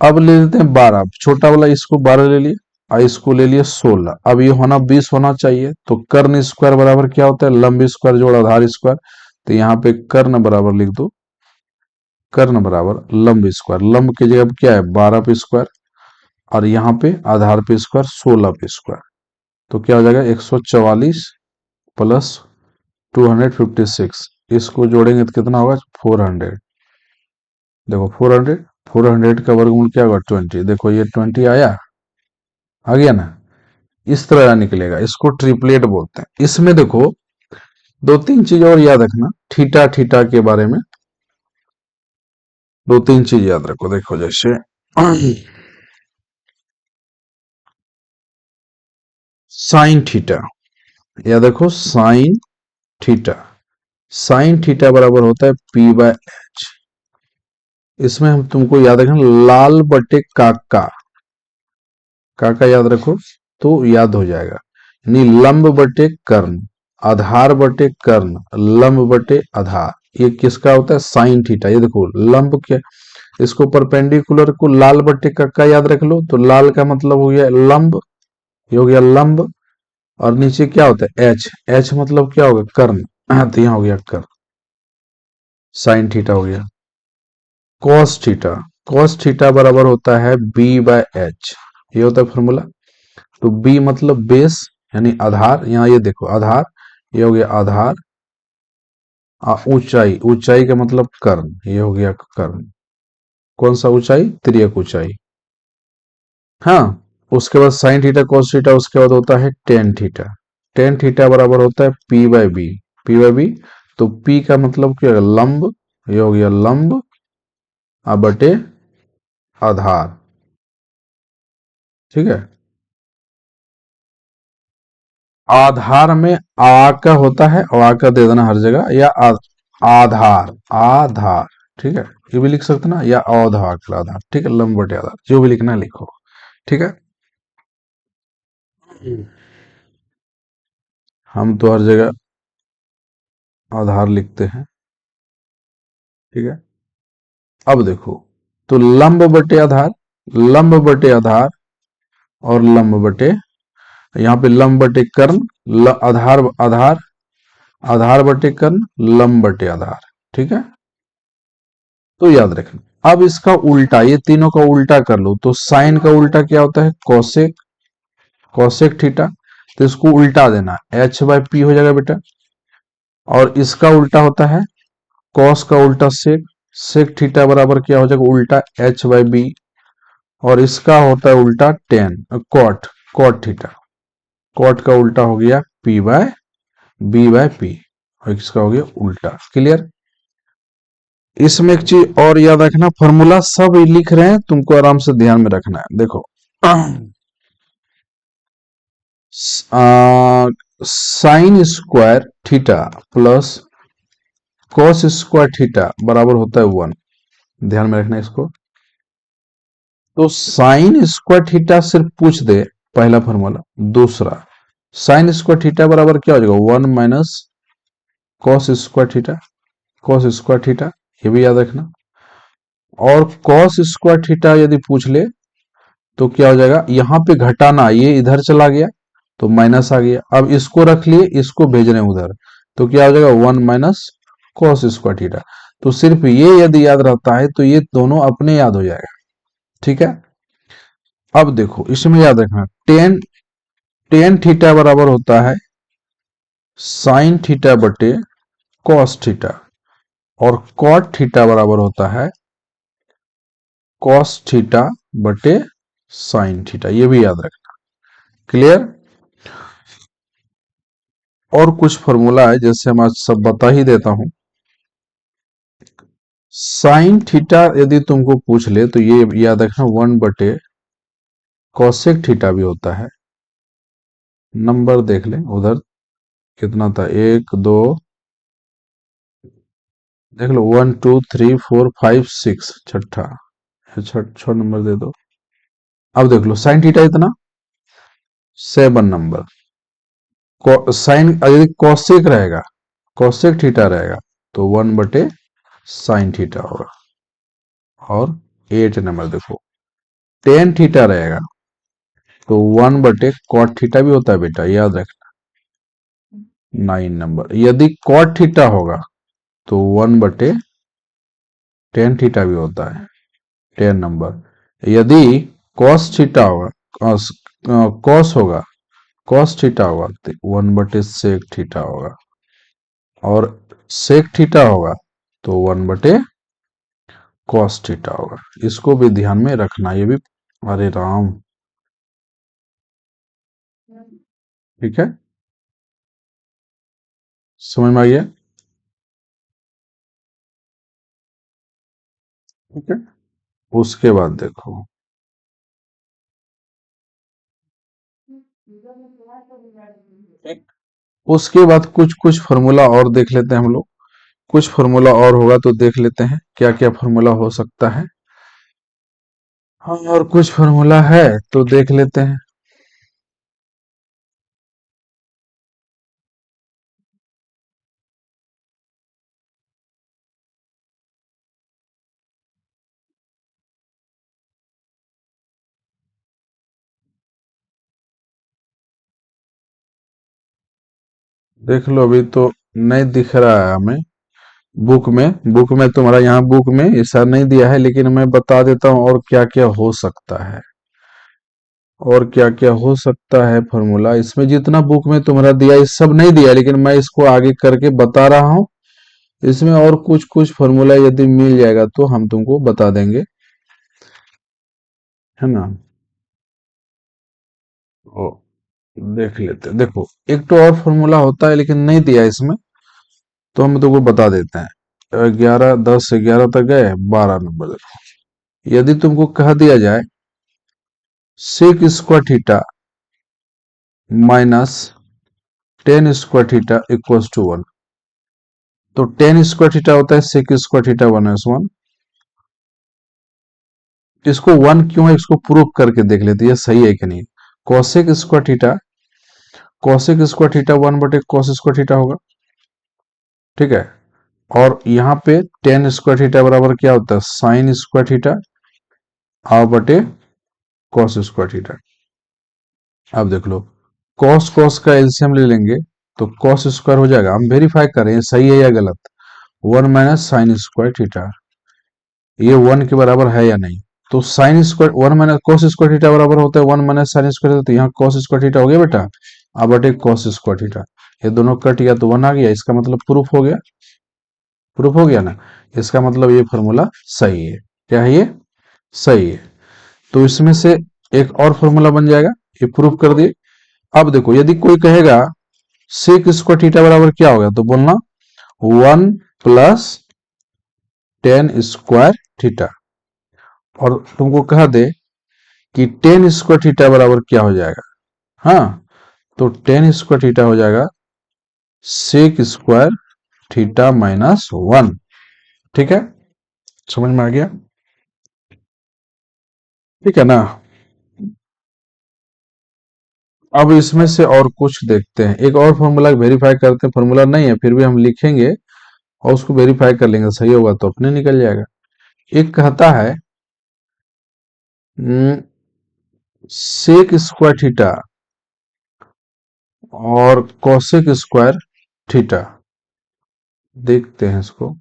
अब ले लेते हैं 12, छोटा वाला इसको 12 ले लिया और इसको ले लिया 16। अब ये होना 20 होना चाहिए। तो कर्ण स्क्वायर बराबर क्या होता है, लंब स्क्वायर जोड़ आधार स्क्वायर। तो यहाँ पे कर्ण बराबर लिख दो, कर्ण बराबर लंब स्क्वायर। लंब की जगह क्या है 12 पे स्क्वायर, और यहाँ पे आधार पे स्क्वायर 16 पे स्क्वायर। तो क्या हो जाएगा 144 प्लस 256। इसको जोड़ेंगे तो कितना होगा 400। देखो 400, 400 का वर्गमूल क्या होगा 20। देखो ये 20 आया, आ गया ना। इस तरह निकलेगा, इसको ट्रिपलेट बोलते हैं। इसमें देखो दो तीन चीज और याद रखना थीटा थीटा के बारे में। दो तीन चीज याद रखो। देखो जैसे साइन थीटा, या देखो साइन थीटा, साइन थीटा बराबर होता है पी बाय एच। इसमें हम तुमको याद रखना लाल बटे काका, काका याद रखो तो याद हो जाएगा। यानी लंब बटे कर्ण, आधार बटे कर्ण, लंब बटे आधार। ये किसका होता है साइन थीटा। ये देखो लंब क्या, इसको परपेंडिकुलर को लाल बटे काका याद रख लो, तो लाल का मतलब हो गया लंब, ये हो गया लंब। और नीचे क्या होता है एच, एच मतलब क्या होगा कर्ण। तो यहाँ हो गया कर्ण, साइन थीटा हो गया। कॉस थीटा, कॉस थीटा बराबर होता है बी बाय एच, ये होता है फॉर्मूला। तो बी मतलब बेस यानी आधार, यहाँ ये देखो आधार, ये हो गया आधार। ऊंचाई, ऊंचाई का मतलब कर्ण, ये हो गया कर्ण। कौन सा ऊंचाई, तिर्यक ऊंचाई। हाँ, उसके बाद साइन थीटा कॉस थीटा, उसके बाद होता है टेन थीटा। टेन थीटा बराबर होता है P by B, P by B. तो पी का मतलब क्या है लंब, ये हो गया लंब बटे आधार, ठीक है। आधार में आ का होता है और आ का दे देना हर जगह, या आधार, आधार, ठीक है। ये भी लिख सकते ना, या अवधार आधार, ठीक है। लंब बटे आधार जो भी लिखना है लिखो, ठीक है। हम तो हर जगह आधार लिखते हैं, ठीक है। अब देखो, तो लंब बटे आधार, लंब बटे आधार और लंब बटे, यहाँ पे लंब बटे कर्ण, आधार आधार, आधार बटे कर्ण, लंब बटे आधार, ठीक है। तो याद रखना। अब इसका उल्टा, ये तीनों का उल्टा कर लो, तो साइन का उल्टा क्या होता है कोसेक, कोसेक थीटा। तो इसको उल्टा देना, एच बाय पी हो जाएगा बेटा। और इसका उल्टा होता है कॉस का उल्टा सेक, सेक थीटा बराबर क्या हो जाएगा उल्टा एच बाय बी। और इसका होता है उल्टा tan cot, cot theta, cot का उल्टा हो गया P by B by P, और इसका हो गया उल्टा। क्लियर। इसमें एक चीज और याद रखना, फॉर्मूला सब लिख रहे हैं, तुमको आराम से ध्यान में रखना है। देखो sign square theta plus cos square theta बराबर होता है 1। ध्यान में रखना इसको। तो साइन स्क्वायर थीटा सिर्फ पूछ दे, पहला फॉर्मूला। दूसरा साइन स्क्वायर थीटा बराबर क्या हो जाएगा 1 minus cos square theta, cos square theta, ये भी याद रखना। और कॉस स्क्वायर थीटा यदि पूछ ले तो क्या हो जाएगा, यहां पे घटाना, ये इधर चला गया तो माइनस आ गया। अब इसको रख लिए, इसको भेज रहे हैं उधर, तो क्या हो जाएगा 1 माइनस कॉस स्क्वायर थीटा। तो सिर्फ ये यदि याद रहता है तो ये दोनों अपने याद हो जाएगा, ठीक है। अब देखो इसमें याद रखना टेन टेन थीटा बराबर होता है साइन थीटा बटे कॉस थीटा, और कॉट थीटा बराबर होता है कॉस थीटा बटे साइन थीटा। ये भी याद रखना। क्लियर? और कुछ फॉर्मूला है, जैसे मैं आज सब बता ही देता हूं। साइन थीटा यदि तुमको पूछ ले तो ये याद रखना, 1 बटे कॉसेक थीटा भी होता है। नंबर देख ले उधर कितना था, 1 2, देख लो 1 2 3 4 5 6, छठा, छह नंबर दे दो। अब देख लो साइन थीटा इतना, 7 नंबर। साइन यदि कॉसेक रहेगा, कॉसेक थीटा रहेगा तो 1 बटे साइन थीटा होगा। और 8 नंबर देखो, टेन थीटा रहेगा तो 1 बटे कॉट थीटा भी होता है बेटा, याद रखना। 9 नंबर। यदि कॉट थीटा होगा तो 1 बटे टेन थीटा भी होता है, 10 नंबर। यदि कॉस थीटा होगा, कॉस होगा, कॉस थीटा होगा तो 1 बटे सेक थीटा होगा। और सेक थीटा होगा तो 1 बटे कॉस थीटा होगा। इसको भी ध्यान में रखना, ये भी। अरे राम, ठीक है, समझ में आ गया? ठीक है। उसके बाद देखो, ठीक, उसके बाद कुछ कुछ फॉर्मूला और देख लेते हैं हम लोग। कुछ फॉर्मूला और होगा तो देख लेते हैं क्या क्या फॉर्मूला हो सकता है। हाँ, और कुछ फॉर्मूला है तो देख लेते हैं। देख लो, अभी तो नहीं दिख रहा है हमें बुक में तुम्हारा, यहाँ बुक में ऐसा नहीं दिया है, लेकिन मैं बता देता हूँ और क्या क्या हो सकता है। और क्या क्या हो सकता है फॉर्मूला इसमें, जितना बुक में तुम्हारा दिया ये सब नहीं दिया, लेकिन मैं इसको आगे करके बता रहा हूँ। इसमें और कुछ कुछ फॉर्मूला यदि मिल जाएगा तो हम तुमको बता देंगे, है ना। ओ, देख लेते हैं। देखो, एक तो और फॉर्मूला होता है लेकिन नहीं दिया इसमें, तो हम तुमको बता देते हैं। 11 10 से 11 तक गए, 12 नंबर देखो। यदि तुमको कह दिया जाए sec square theta minus tan square theta equals to 1, तो टेन स्क्वायर थीटा होता है सेक स्क्वायर थीटा 1/1। इसको 1 क्यों है, इसको प्रूफ करके देख लेते हैं ये सही है कि नहीं। Cosec square theta 1/cos square theta होगा, ठीक है। और यहाँ पे टेन स्क्वायर थीटा बराबर क्या होता है, साइन स्क्वायर थीटा हाफ बटे कॉस स्क्वायर थीटा। अब देख लो, कॉस कॉस का एलसीएम ले लेंगे तो कॉस स्क्वायर हो जाएगा। हम वेरीफाई करें ये सही है या गलत। 1 - साइन स्क्वायर थीटा, ये 1 के बराबर है या नहीं। तो sine square 1 - cos square theta बराबर होता है 1 - साइन स्क्वायर, तो यहाँ cos स्क्वायर थीटा हो गया बेटा, अब बटे cos स्क्वायर थीटा। ये दोनों कट गया तो 1 आ गया, इसका मतलब प्रूफ हो गया। प्रूफ हो गया ना। इसका मतलब ये फॉर्मूला सही है। क्या है ये, सही है। तो इसमें से एक और फॉर्मूला बन जाएगा, ये प्रूफ कर दिए। अब देखो, यदि कोई कहेगा सेक स्क्वायर थीटा बराबर क्या होगा, तो बोलना 1 + टेन स्क्वायर थीटा। और तुमको कह दे कि टेन स्क्वायर थीटा बराबर क्या हो जाएगा, हाँ, तो टेन स्क्वायर थीटा हो जाएगा सेक स्क्वायर थीटा -1। ठीक है, समझ में आ गया? ठीक है ना। अब इसमें से और कुछ देखते हैं, एक और फॉर्मूला वेरीफाई करते हैं। फॉर्मूला नहीं है फिर भी हम लिखेंगे और उसको वेरीफाई कर लेंगे, सही होगा तो अपने निकल जाएगा। एक कहता है सेक स्क्वायर थीटा और कॉसेक स्क्वायर थीटा। देखते हैं इसको।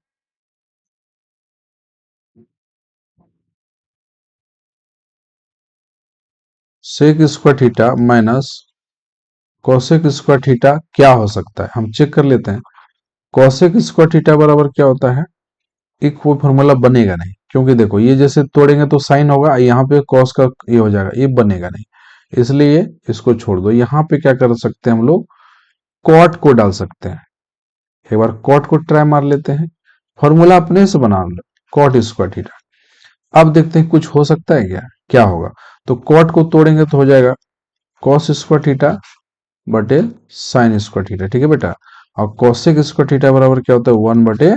Sec square theta minus cosec square theta क्या हो सकता है, हम चेक कर लेते हैं। कोसेक स्क्वायर थीटा बराबर क्या होता है, एक वो फॉर्मूला बनेगा नहीं, क्योंकि देखो ये जैसे तोड़ेंगे तो साइन होगा, यहाँ पे कॉस का ये हो जाएगा, ये बनेगा नहीं, इसलिए इसको छोड़ दो। यहाँ पे क्या कर सकते हैं हम लोग, कॉट को डाल सकते हैं। एक बार कॉट को ट्राई मार लेते हैं, फॉर्मूला अपने से बना लो, कॉट स्क्वायर थीटा। अब देखते हैं कुछ हो सकता है क्या, क्या होगा। तो कॉट को तोड़ेंगे तो हो जाएगा कॉस स्क्वायर थीटा बटे साइन स्क्वायर थीटा, ठीक है बेटा। और कॉसेक स्क्वायर थीटा बराबर क्या होता है, 1 बटे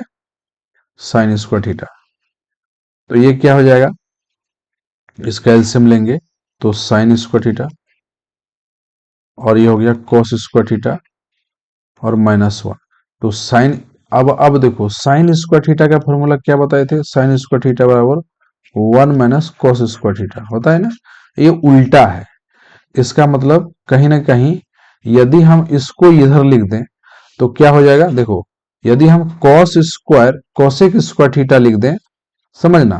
साइन स्क्वायर थीटा। तो ये क्या हो जाएगा, इसका एलसीएम लेंगे तो साइन स्क्वायर थीटा, और ये हो गया कॉस स्क्वायर थीटा और -1। तो साइन, अब देखो साइन स्क्वायर थीटा का फॉर्मूला क्या बताए थे, साइन स्क्वायर थीटा बराबर 1 - कॉस स्क्वायर थीटा होता है ना। ये उल्टा है, इसका मतलब कहीं ना कहीं यदि हम इसको इधर लिख दें तो क्या हो जाएगा, देखो यदि हम cos square cosec square theta लिख दें, समझना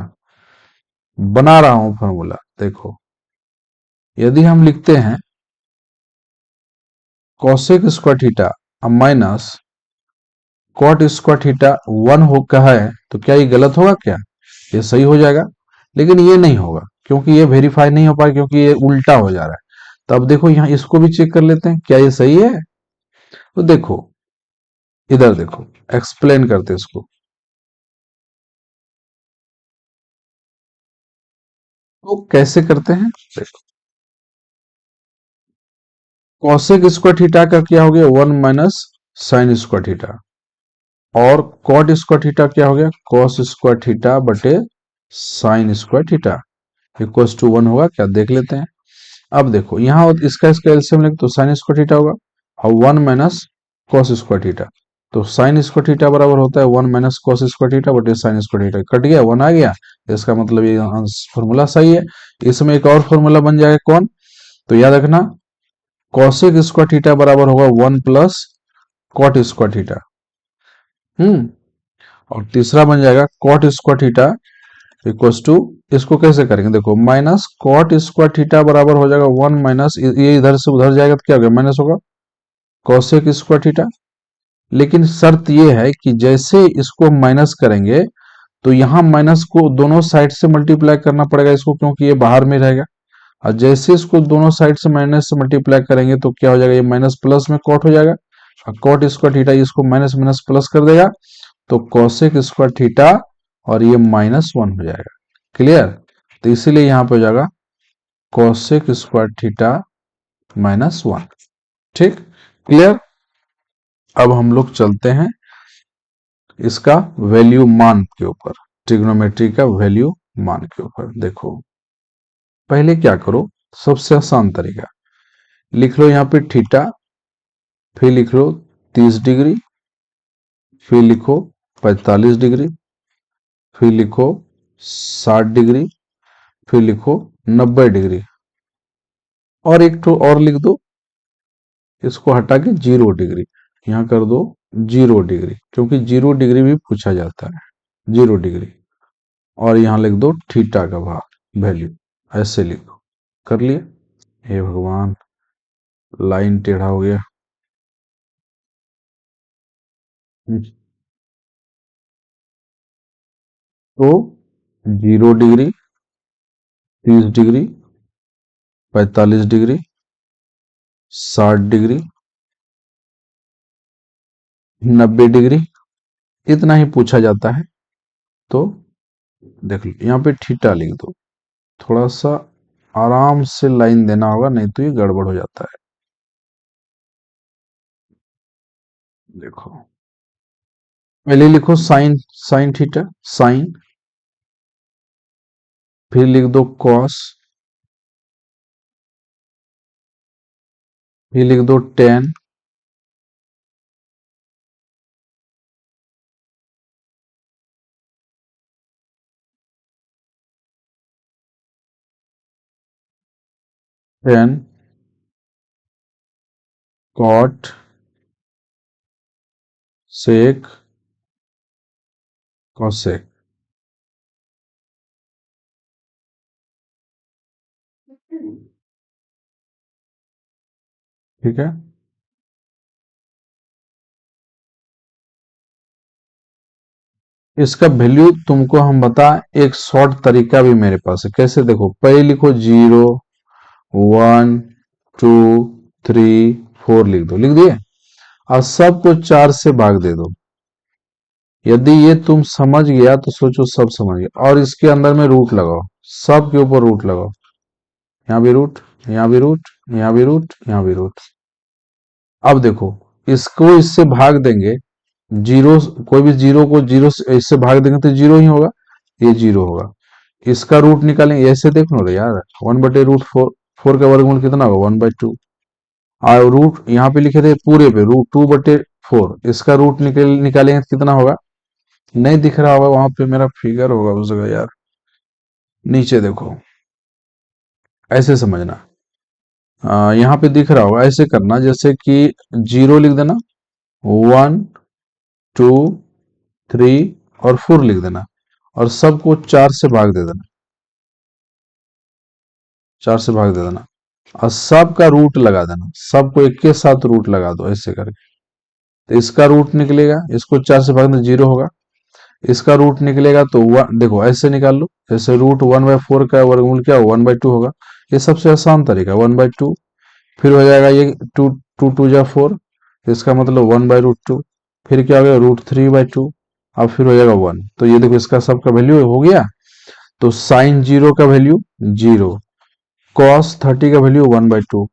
बना रहा हूं फॉर्मूला, देखो यदि हम लिखते हैं cosec square theta minus cot square theta 1 हो कहा है, तो क्या ये गलत होगा क्या, ये सही हो जाएगा। लेकिन ये नहीं होगा, क्योंकि ये वेरीफाई नहीं हो पाएगा, क्योंकि ये उल्टा हो जा रहा है। तो अब देखो यहाँ इसको भी चेक कर लेते हैं, क्या ये सही है। तो देखो इधर देखो, एक्सप्लेन करते हैं इसको। तो कैसे करते हैं, देखो कॉसेक स्क्वायर थीटा का क्या हो गया, 1 - साइन स्क्वायर थीटा, और कॉट स्क्वायर थीटा क्या हो गया, कॉस स्क्वायर थीटा बटे sine square theta equals to 1 होगा क्या, देख लेते हैं। अब देखो यहाँ इसका एलसीएम लेंगे तो साइन स्क्वायर थीटा होगा, और 1 - कॉस स्क्वायर थीटा। तो साइन स्क्वायर थीटा बराबर होता है 1 - कॉस स्क्वायर थीटा बटे साइन स्क्वायर थीटा, कट गया 1 आ गया। इसका मतलब ये फॉर्मूला सही है। इसमें एक और फॉर्मूला बन जाएगा कौन, तो याद रखना कॉसेक स्क्वायर थीटा बराबर होगा 1 + कॉट स्क्वायर थीटा। और तीसरा बन जाएगा cot square theta equals to, इसको कैसे करेंगे, देखो माइनस कॉट स्क्वायर थीटा बराबर हो जाएगा 1 माइनस, ये इधर से उधर जाएगा तो क्या होगा, माइनस होगा कॉसेक स्क्वायर थीटा। लेकिन शर्त ये है कि जैसे इसको माइनस करेंगे तो यहाँ माइनस को दोनों साइड से मल्टीप्लाई करना पड़ेगा इसको, क्योंकि ये बाहर में रहेगा। और जैसे इसको दोनों साइड से माइनस से मल्टीप्लाई करेंगे तो क्या हो जाएगा, ये माइनस प्लस में कॉट हो जाएगा, और कॉट स्क्वायर थीटा इसको माइनस माइनस प्लस कर देगा, तो कॉसेक स्क्वायर थीटा और ये -1 हो जाएगा। क्लियर, तो इसीलिए यहां पे हो जाएगा कॉसेक स्क्वायर थीटा -1। ठीक, क्लियर। अब हम लोग चलते हैं इसका वैल्यू मान के ऊपर, ट्रिग्नोमेट्री का वैल्यू मान के ऊपर। देखो पहले क्या करो, सबसे आसान तरीका, लिख लो यहाँ पे थीटा, फिर लिख लो 30 डिग्री, फिर लिखो 45 डिग्री, फिर लिखो 60 डिग्री, फिर लिखो 90 डिग्री, और एक तो और लिख दो, इसको हटा के 0 डिग्री, यहाँ कर दो 0 डिग्री, क्योंकि 0 डिग्री भी पूछा जाता है, 0 डिग्री। और यहाँ लिख दो थीटा का भाव वैल्यू, ऐसे लिख दो, कर लिए। हे भगवान, लाइन टेढ़ा हो गया। तो 0 degree, 30 degree, 45 degree, 60 degree, 90 degree, इतना ही पूछा जाता है। तो देख लो यहाँ पे थीटा लिख दो, थोड़ा सा आराम से लाइन देना होगा, नहीं तो ये गड़बड़ हो जाता है। देखो पहले लिखो साइन, साइन थीटा, साइन, फिर लिख दो कॉस, फिर लिख दो tan, tan cot sec cosec. ठीक है, इसका वैल्यू तुमको हम बता, एक शॉर्ट तरीका भी मेरे पास है। कैसे? देखो, पहले लिखो 0 1 2 3 4, लिख दो, लिख दिए, और सबको 4 से भाग दे दो। यदि ये तुम समझ गया तो सोचो सब समझ गया। और इसके अंदर में रूट लगाओ, सब के ऊपर रूट लगाओ। यहाँ भी रूट, यहाँ भी रूट, यहाँ भी रूट, यहाँ भी रूट। अब देखो, इसको इससे भाग देंगे, जीरो, कोई भी जीरो को जीरो से इससे भाग देंगे तो जीरो ही होगा, ये जीरो होगा। इसका रूट निकालेंगे, ऐसे देख लो रे यार, 1/√4, 4 का वर्गमूल कितना होगा? 1/2। और रूट यहाँ पे लिखे थे पूरे पे, √2/4, इसका रूट निकालेंगे तो कितना होगा? नहीं दिख रहा होगा, वहां पे मेरा फिगर होगा उस जगह यार, नीचे देखो, ऐसे समझना। यहाँ पे दिख रहा होगा, ऐसे करना जैसे कि जीरो लिख देना, 1 2 3 और 4 लिख देना, और सबको 4 से भाग दे देना, 4 से भाग दे देना, और सबका रूट लगा देना, सबको एक के साथ रूट लगा दो ऐसे करके। तो इसका रूट निकलेगा, इसको 4 से भागना, जीरो होगा। इसका रूट निकलेगा तो देखो ऐसे निकाल लो, जैसे √1/4 का वर्गमूल क्या हो? 1/2 होगा। ये सबसे आसान तरीका, 1/2। फिर हो जाएगा ये, टू टू टू जा 4, इसका मतलब 1/√2। फिर क्या हो गया? √3/2। अब फिर हो जाएगा 1। तो ये देखो, इसका सबका वैल्यू हो गया। तो साइन जीरो का वैल्यू जीरो, कॉस 30 का वैल्यू 1/2,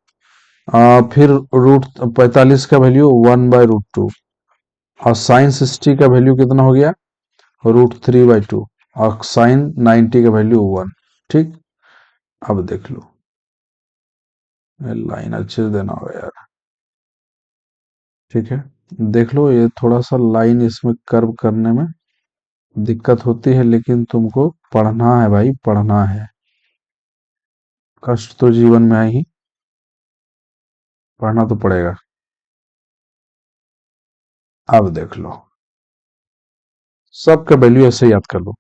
फिर √45 का वैल्यू 1/√2, और साइन 60 का वैल्यू कितना हो गया? √3/2, और साइन 90 का वैल्यू 1। ठीक, अब देख लो, लाइन अच्छे से देना होगा यार। ठीक है, देख लो, ये थोड़ा सा लाइन इसमें कर्व करने में दिक्कत होती है, लेकिन तुमको पढ़ना है भाई, पढ़ना है। कष्ट तो जीवन में है ही, पढ़ना तो पड़ेगा। अब देख लो, सबका वैल्यू ऐसे याद कर लो।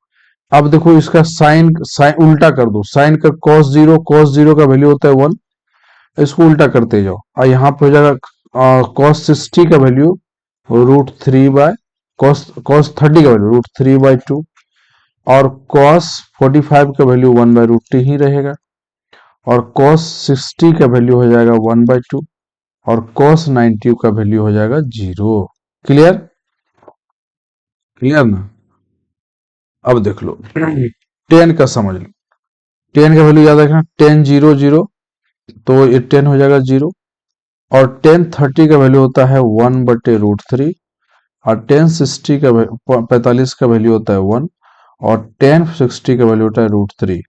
अब देखो, इसका साइन साइन उल्टा कर दो, साइन का cos 0, cos 0 का वैल्यू होता है 1, इसको उल्टा करते जाओ, और यहाँ पे हो जाएगा cos 60 का वैल्यू √3/cos 30 का वैल्यू √3/2, और cos 45 का वैल्यू 1/√2 ही रहेगा, और cos 60 का वैल्यू हो जाएगा 1/2, और cos 90 का वैल्यू हो जाएगा 0। क्लियर? क्लियर ना? अब देख लो, 10 का समझ लो, 10 का वैल्यू याद रखना, 10 0 0, तो ये 10 हो जाएगा 0, और 10 30 का वैल्यू होता है 1/√3, और 10 60 का 45 का वैल्यू होता है 1, और 10 60 का वैल्यू होता है √3,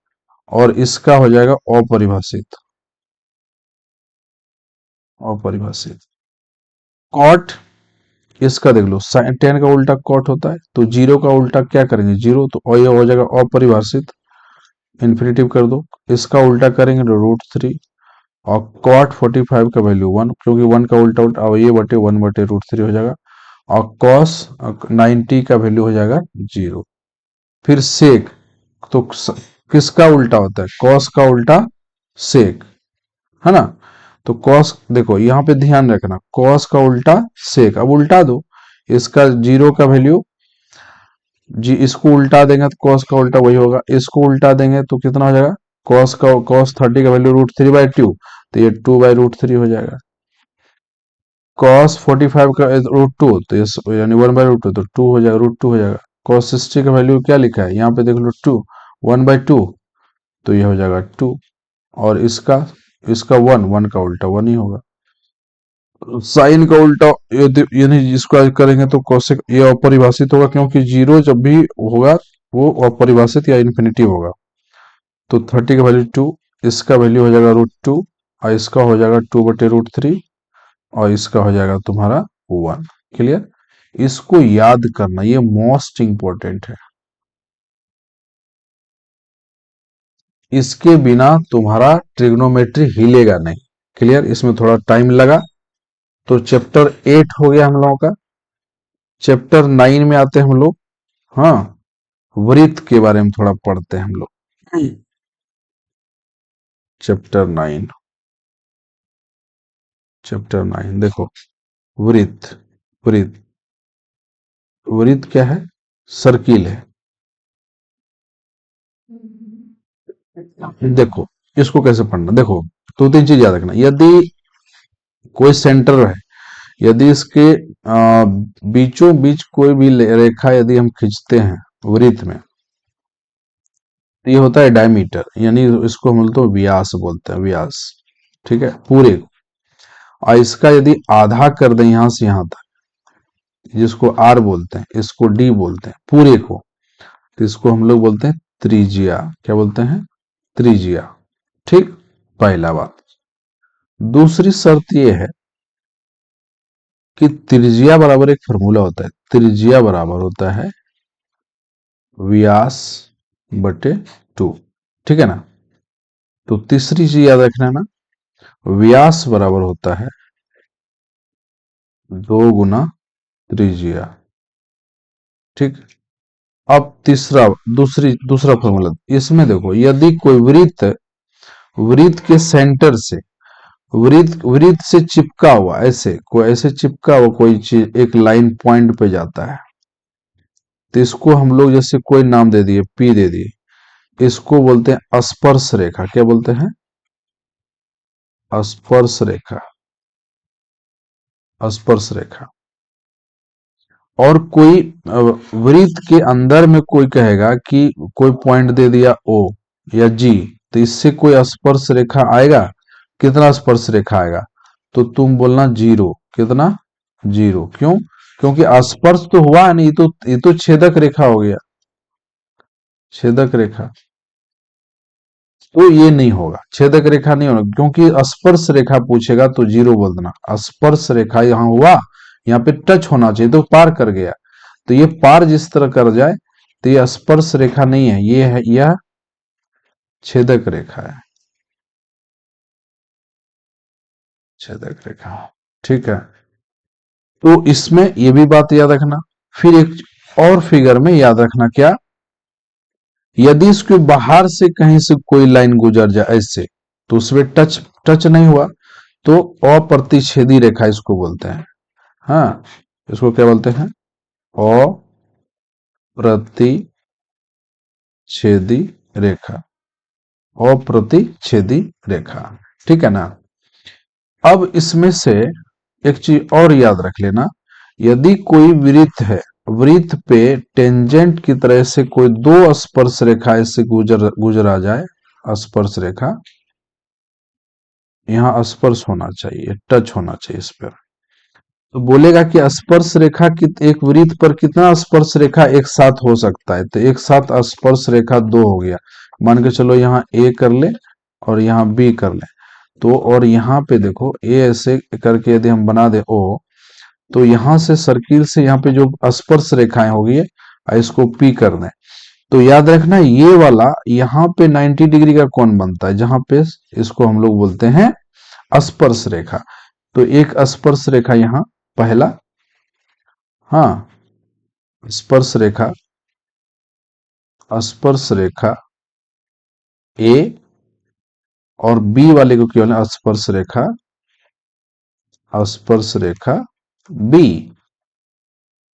और इसका हो जाएगा अपरिभाषित, अपरिभाषित। कॉट, इसका देख लो, साइन 10 का उल्टा कॉट होता है, तो जीरो का उल्टा क्या करेंगे? जीरो, तो और ये हो जाएगा अपरिभाषित, इन्फिनेटिव कर दो। इसका उल्टा करेंगे तो √3, और कॉट 45 का वैल्यू 1, क्योंकि 1 का उल्टा उल्टा, और ये बटे 1/√3 हो जाएगा, और कॉस 90 का वैल्यू हो जाएगा 0। फिर सेक, तो किसका उल्टा होता है? कॉस का उल्टा सेक, है ना? तो कॉस, देखो यहाँ पे ध्यान रखना, कॉस का उल्टा सेक, अब उल्टा दो, इसका 0 का वैल्यू, जी इसको उल्टा देंगे तो कॉस का उल्टा वही होगा, इसको उल्टा देंगे तो कितना हो जाएगा? cos 30 का वैल्यू √3/2, तो ये 2/√3 हो जाएगा। cos 45 का √2, तो ये यानी 1/√2, तो 2 हो जाएगा, √2 हो जाएगा। cos 60 का वैल्यू क्या लिखा है यहाँ पे? देख लो, 2, 1/2, तो ये हो जाएगा 2, और इसका इसका 1 का उल्टा 1 ही होगा। साइन का उल्टा यानी इसको करेंगे तो कोसेक, ये अपरिभाषित होगा, क्योंकि जीरो जब भी होगा वो अपरिभाषित या इन्फिनिटी होगा। तो 30 का वैल्यू 2, इसका वैल्यू हो जाएगा √2, और इसका हो जाएगा 2/√3, और इसका हो जाएगा तुम्हारा 1। क्लियर? इसको याद करना, ये मोस्ट इंपॉर्टेंट है, इसके बिना तुम्हारा ट्रिग्नोमेट्री हिलेगा नहीं। क्लियर? इसमें थोड़ा टाइम लगा। तो चैप्टर 8 हो गया हम लोगों का। चैप्टर 9 में आते हैं हम लोग। हाँ, वृत्त के बारे में थोड़ा पढ़ते हैं हम लोग। चैप्टर 9, चैप्टर 9 देखो, वृत्त, वृत्त, वृत्त क्या है? सर्किल है। देखो इसको कैसे पढ़ना, देखो दो तीन चीज याद रखना। यदि कोई सेंटर है, यदि इसके बीचों बीच कोई भी रेखा यदि हम खींचते हैं वृत्त में, तो ये होता है डायमीटर, यानी इसको हम बोलते हैं व्यास, बोलते हैं व्यास। ठीक है, पूरे को। और इसका यदि आधा कर दें यहां से यहां तक, जिसको आर बोलते हैं, इसको डी बोलते हैं पूरे को, तो इसको हम लोग बोलते हैं त्रिज्या। क्या बोलते हैं? त्रिज्या। ठीक, पहला बात। दूसरी शर्त यह है कि त्रिज्या बराबर एक फॉर्मूला होता है, त्रिज्या बराबर होता है व्यास बटे 2। ठीक है ना? तो तीसरी चीज याद रखना ना, व्यास बराबर होता है 2 गुना त्रिज्या। ठीक। अब दूसरा फॉर्मूला इसमें देखो, यदि कोई वृत्त, वृत्त के सेंटर से, वृत्त वृत्त से चिपका हुआ, ऐसे कोई ऐसे चिपका हुआ कोई चीज एक लाइन पॉइंट पे जाता है, तो इसको हम लोग जैसे कोई नाम दे दिए, पी दे दिए, इसको बोलते हैं स्पर्श रेखा। क्या बोलते हैं? स्पर्श रेखा। स्पर्श रेखा। और कोई वृत्त के अंदर में कोई कहेगा कि कोई पॉइंट दे दिया ओ या जी, तो इससे कोई स्पर्श रेखा आएगा? कितना स्पर्श रेखा आएगा? तो तुम बोलना 0। कितना? 0। क्यों? क्योंकि स्पर्श तो हुआ नहीं, ये तो छेदक रेखा हो गया, छेदक रेखा। तो ये नहीं होगा, छेदक रेखा नहीं होगा, क्योंकि स्पर्श रेखा पूछेगा तो 0 बोल देना। स्पर्श रेखा यहाँ हुआ, यहाँ पे टच होना चाहिए, तो पार कर गया। तो ये पार जिस तरह कर जाए, तो ये स्पर्श रेखा नहीं है, ये है, यह छेदक रेखा है, छेदक रेखा। ठीक है, तो इसमें ये भी बात याद रखना। फिर एक और फिगर में याद रखना, क्या? यदि इसके बाहर से कहीं से कोई लाइन गुजर जाए ऐसे, तो उसमें टच टच नहीं हुआ, तो अप्रतिच्छेदी रेखा इसको बोलते हैं। हाँ, इसको क्या बोलते हैं? अप्रतिच्छेदी रेखा। अप्रतिच्छेदी रेखा। ठीक है ना? अब इसमें से एक चीज और याद रख लेना, यदि कोई वृत्त है, वृत्त पे टेंजेंट की तरह से कोई दो स्पर्श रेखा इससे गुजरा जाए, स्पर्श रेखा, यहाँ स्पर्श होना चाहिए, टच होना चाहिए इस पर, तो बोलेगा कि स्पर्श रेखा की एक वृत्त पर कितना स्पर्श रेखा एक साथ हो सकता है, तो एक साथ स्पर्श रेखा 2 हो गया। मान के चलो यहाँ ए कर ले और यहाँ बी कर ले, तो और यहाँ पे देखो ए ऐसे करके यदि हम बना दे ओ, तो यहाँ से सर्किल से यहाँ पे जो स्पर्श रेखाएं होगी, इसको पी कर दें, तो याद रखना ये वाला यहाँ पे 90 डिग्री का कोण बनता है, जहां पे इसको हम लोग बोलते हैं स्पर्श रेखा। तो एक स्पर्श रेखा यहाँ पहला, हाँ, स्पर्श रेखा, स्पर्श रेखा ए, और बी वाले को केवल स्पर्श रेखा, स्पर्श रेखा बी,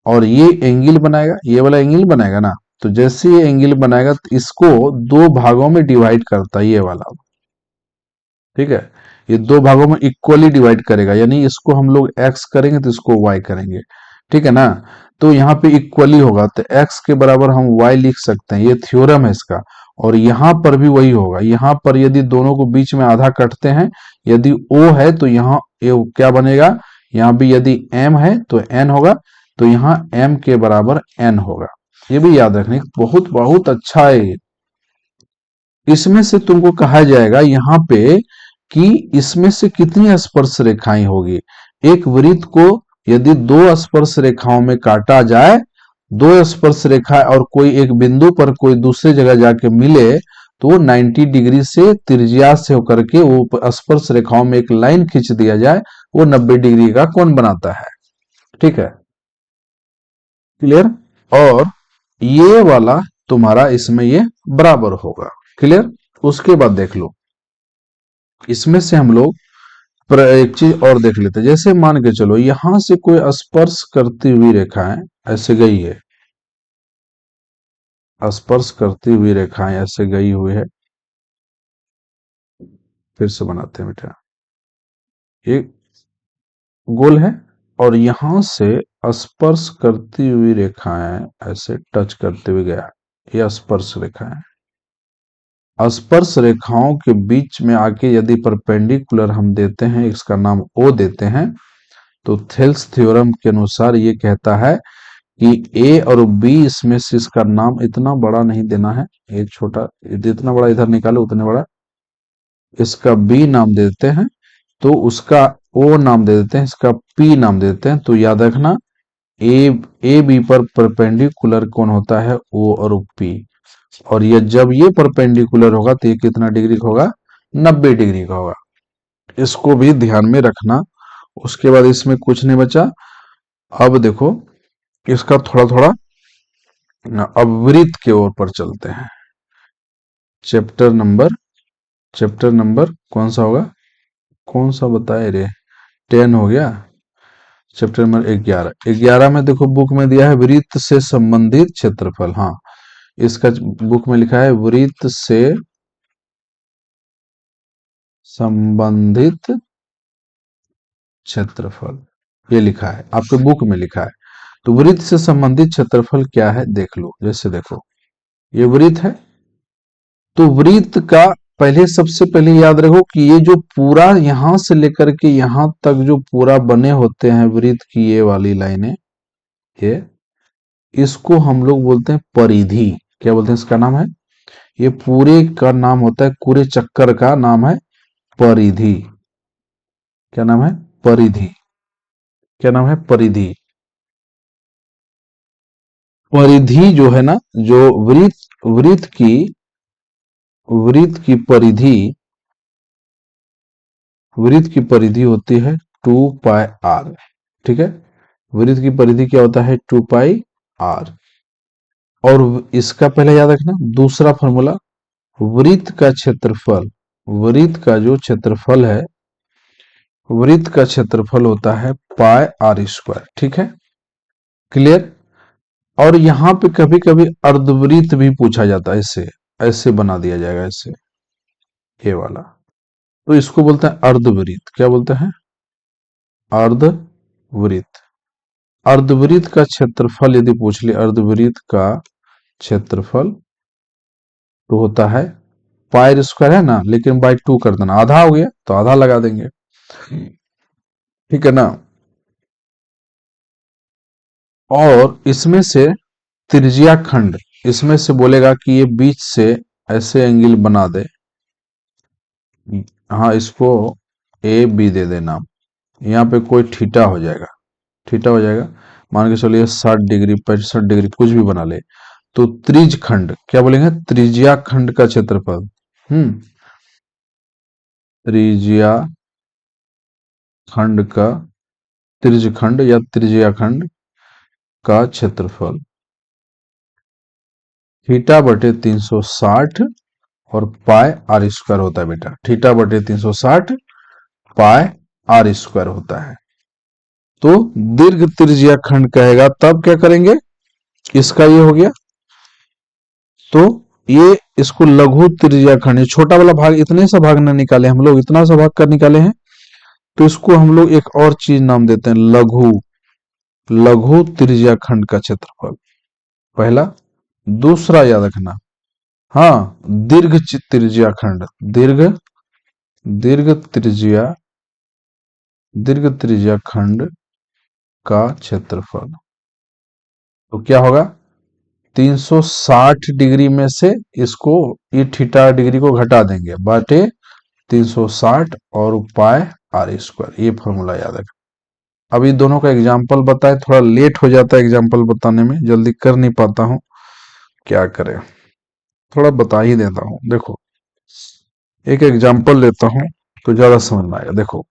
और ये एंगल बनाएगा, ये वाला एंगल बनाएगा ना, तो जैसे ये एंगल बनाएगा तो इसको दो भागों में डिवाइड करता है, ये वाला। ठीक है, ये दो भागों में इक्वली डिवाइड करेगा, यानी इसको हम लोग x करेंगे तो इसको y करेंगे। ठीक है ना? तो यहाँ पे इक्वली होगा, तो x के बराबर हम y लिख सकते हैं, ये थ्योरम है इसका। और यहाँ पर भी वही होगा, यहाँ पर यदि दोनों को बीच में आधा कटते हैं, यदि o है तो यहाँ ये क्या बनेगा, यहाँ भी यदि m है तो n होगा, तो यहाँ m के बराबर n होगा। ये भी याद रखने, बहुत बहुत अच्छा है ये। इसमें से तुमको कहा जाएगा यहाँ पे कि इसमें से कितनी स्पर्श रेखाएं होगी। एक वृत्त को यदि दो स्पर्श रेखाओं में काटा जाए, दो स्पर्श रेखा और कोई एक बिंदु पर कोई दूसरी जगह जाके मिले, तो वो 90 डिग्री से त्रिज्या से होकर के वो स्पर्श रेखाओं में एक लाइन खींच दिया जाए, वो 90 डिग्री का कोण बनाता है। ठीक है, क्लियर? और ये वाला तुम्हारा इसमें ये बराबर होगा। क्लियर? उसके बाद देख लो, इसमें से हम लोग एक चीज और देख लेते हैं। जैसे मान के चलो यहां से कोई स्पर्श करती हुई रेखा है ऐसे गई है, स्पर्श करती हुई रेखाएं ऐसे गई हुई है। फिर से बनाते हैं बेटा, ये गोल है और यहां से स्पर्श करती हुई रेखाएं ऐसे टच करते हुए गया, ये स्पर्श रेखाएं। स्पर्श रेखाओं के बीच में आके यदि परपेंडिकुलर हम देते हैं, इसका नाम ओ देते हैं, तो थेल्स थ्योरम के अनुसार ये कहता है कि ए और बी, इसमें से इसका नाम इतना बड़ा नहीं देना है, ये छोटा, जितना बड़ा इधर निकालो उतने बड़ा, इसका बी नाम देते हैं, तो उसका ओ नाम दे देते हैं, इसका पी नाम दे देते हैं। तो याद रखना, ए ए बी पर परपेंडिकुलर कौन होता है, ओ और पी। और ये जब ये परपेंडिकुलर होगा तो ये कितना डिग्री का होगा, 90 डिग्री का होगा। इसको भी ध्यान में रखना। उसके बाद इसमें कुछ नहीं बचा। अब देखो इसका थोड़ा थोड़ा अब वृत्त के ओर पर चलते हैं। चैप्टर नंबर कौन सा होगा, कौन सा बताए रे, 10 हो गया। चैप्टर नंबर 11 में देखो बुक में दिया है वृत्त से संबंधित क्षेत्रफल। हाँ, इसका बुक में लिखा है वृत्त से संबंधित क्षेत्रफल, ये लिखा है आपके बुक में लिखा है। तो वृत्त से संबंधित क्षेत्रफल क्या है देख लो। जैसे देखो ये वृत्त है, तो वृत्त का पहले, सबसे पहले याद रखो कि ये जो पूरा यहां से लेकर के यहां तक जो पूरा बने होते हैं वृत्त की ये वाली लाइनें, ये इसको हम लोग बोलते हैं परिधि। क्या बोलते हैं, इसका नाम है, ये पूरे का नाम होता है, पूरे चक्कर का नाम है परिधि। क्या नाम है, परिधि। क्या नाम है, परिधि। परिधि जो है ना, जो वृत्त वृत्त की परिधि, वृत्त की परिधि होती है 2πr। ठीक है, वृत्त की परिधि क्या होता है, 2πr। और इसका पहले याद रखना दूसरा फॉर्मूला, वृत्त का क्षेत्रफल, वृत्त का जो क्षेत्रफल है, वृत्त का क्षेत्रफल होता है पाई आर स्क्वायर। ठीक है, क्लियर। और यहां पे कभी कभी अर्धवृत्त भी पूछा जाता है, इससे ऐसे बना दिया जाएगा, ऐसे ये वाला, तो इसको बोलते हैं अर्धवृत्त। क्या बोलते हैं, अर्धवृत्त। अर्धवृत्त का क्षेत्रफल यदि पूछ ले, अर्धवृत्त का क्षेत्रफल तो होता है पाई स्क्वायर है ना, लेकिन बाई 2 कर देना, आधा हो गया तो आधा लगा देंगे। ठीक है ना। और इसमें से त्रिज्या खंड, इसमें से बोलेगा कि ये बीच से ऐसे एंगल बना दे। हाँ, इसको ए बी दे देना, यहाँ पे कोई थीटा हो जाएगा, थीटा हो जाएगा, मान के चलिए 60 डिग्री 65 डिग्री कुछ भी बना ले। तो त्रिज खंड, क्या बोलेंगे, त्रिज्या खंड का क्षेत्रफल, त्रिज्या खंड का, त्रिज खंड या त्रिज्या खंड का क्षेत्रफल थीटा बटे 360 और पाई आर स्क्वायर होता है बेटा। थीटा बटे 360 पाई आर स्क्वायर होता है। तो दीर्घ त्रिज्या खंड कहेगा तब क्या करेंगे, इसका ये हो गया, तो ये इसको लघु त्रिज्या खंड, ये छोटा वाला भाग, इतने सा भाग ना निकाले हम लोग, इतना सा भाग कर निकाले हैं, तो इसको हम लोग एक और चीज नाम देते हैं, लघु, लघु त्रिज्या खंड का क्षेत्रफल, पहला। दूसरा याद रखना, हाँ, दीर्घ त्रिज्या खंड, दीर्घ दीर्घ त्रिज्या, दीर्घ त्रिज्या खंड का क्षेत्रफल, तो क्या होगा, 360 डिग्री में से इसको, ये थीटा डिग्री को घटा देंगे, बाटे 360 और पाई आर स्क्वायर, ये फॉर्मूला याद रखें। अभी दोनों का एग्जाम्पल बताए, थोड़ा लेट हो जाता है एग्जाम्पल बताने में, जल्दी कर नहीं पाता हूं, क्या करें, थोड़ा बता ही देता हूं। देखो एक एग्जाम्पल लेता हूं तो ज्यादा समझ में आएगा। देखो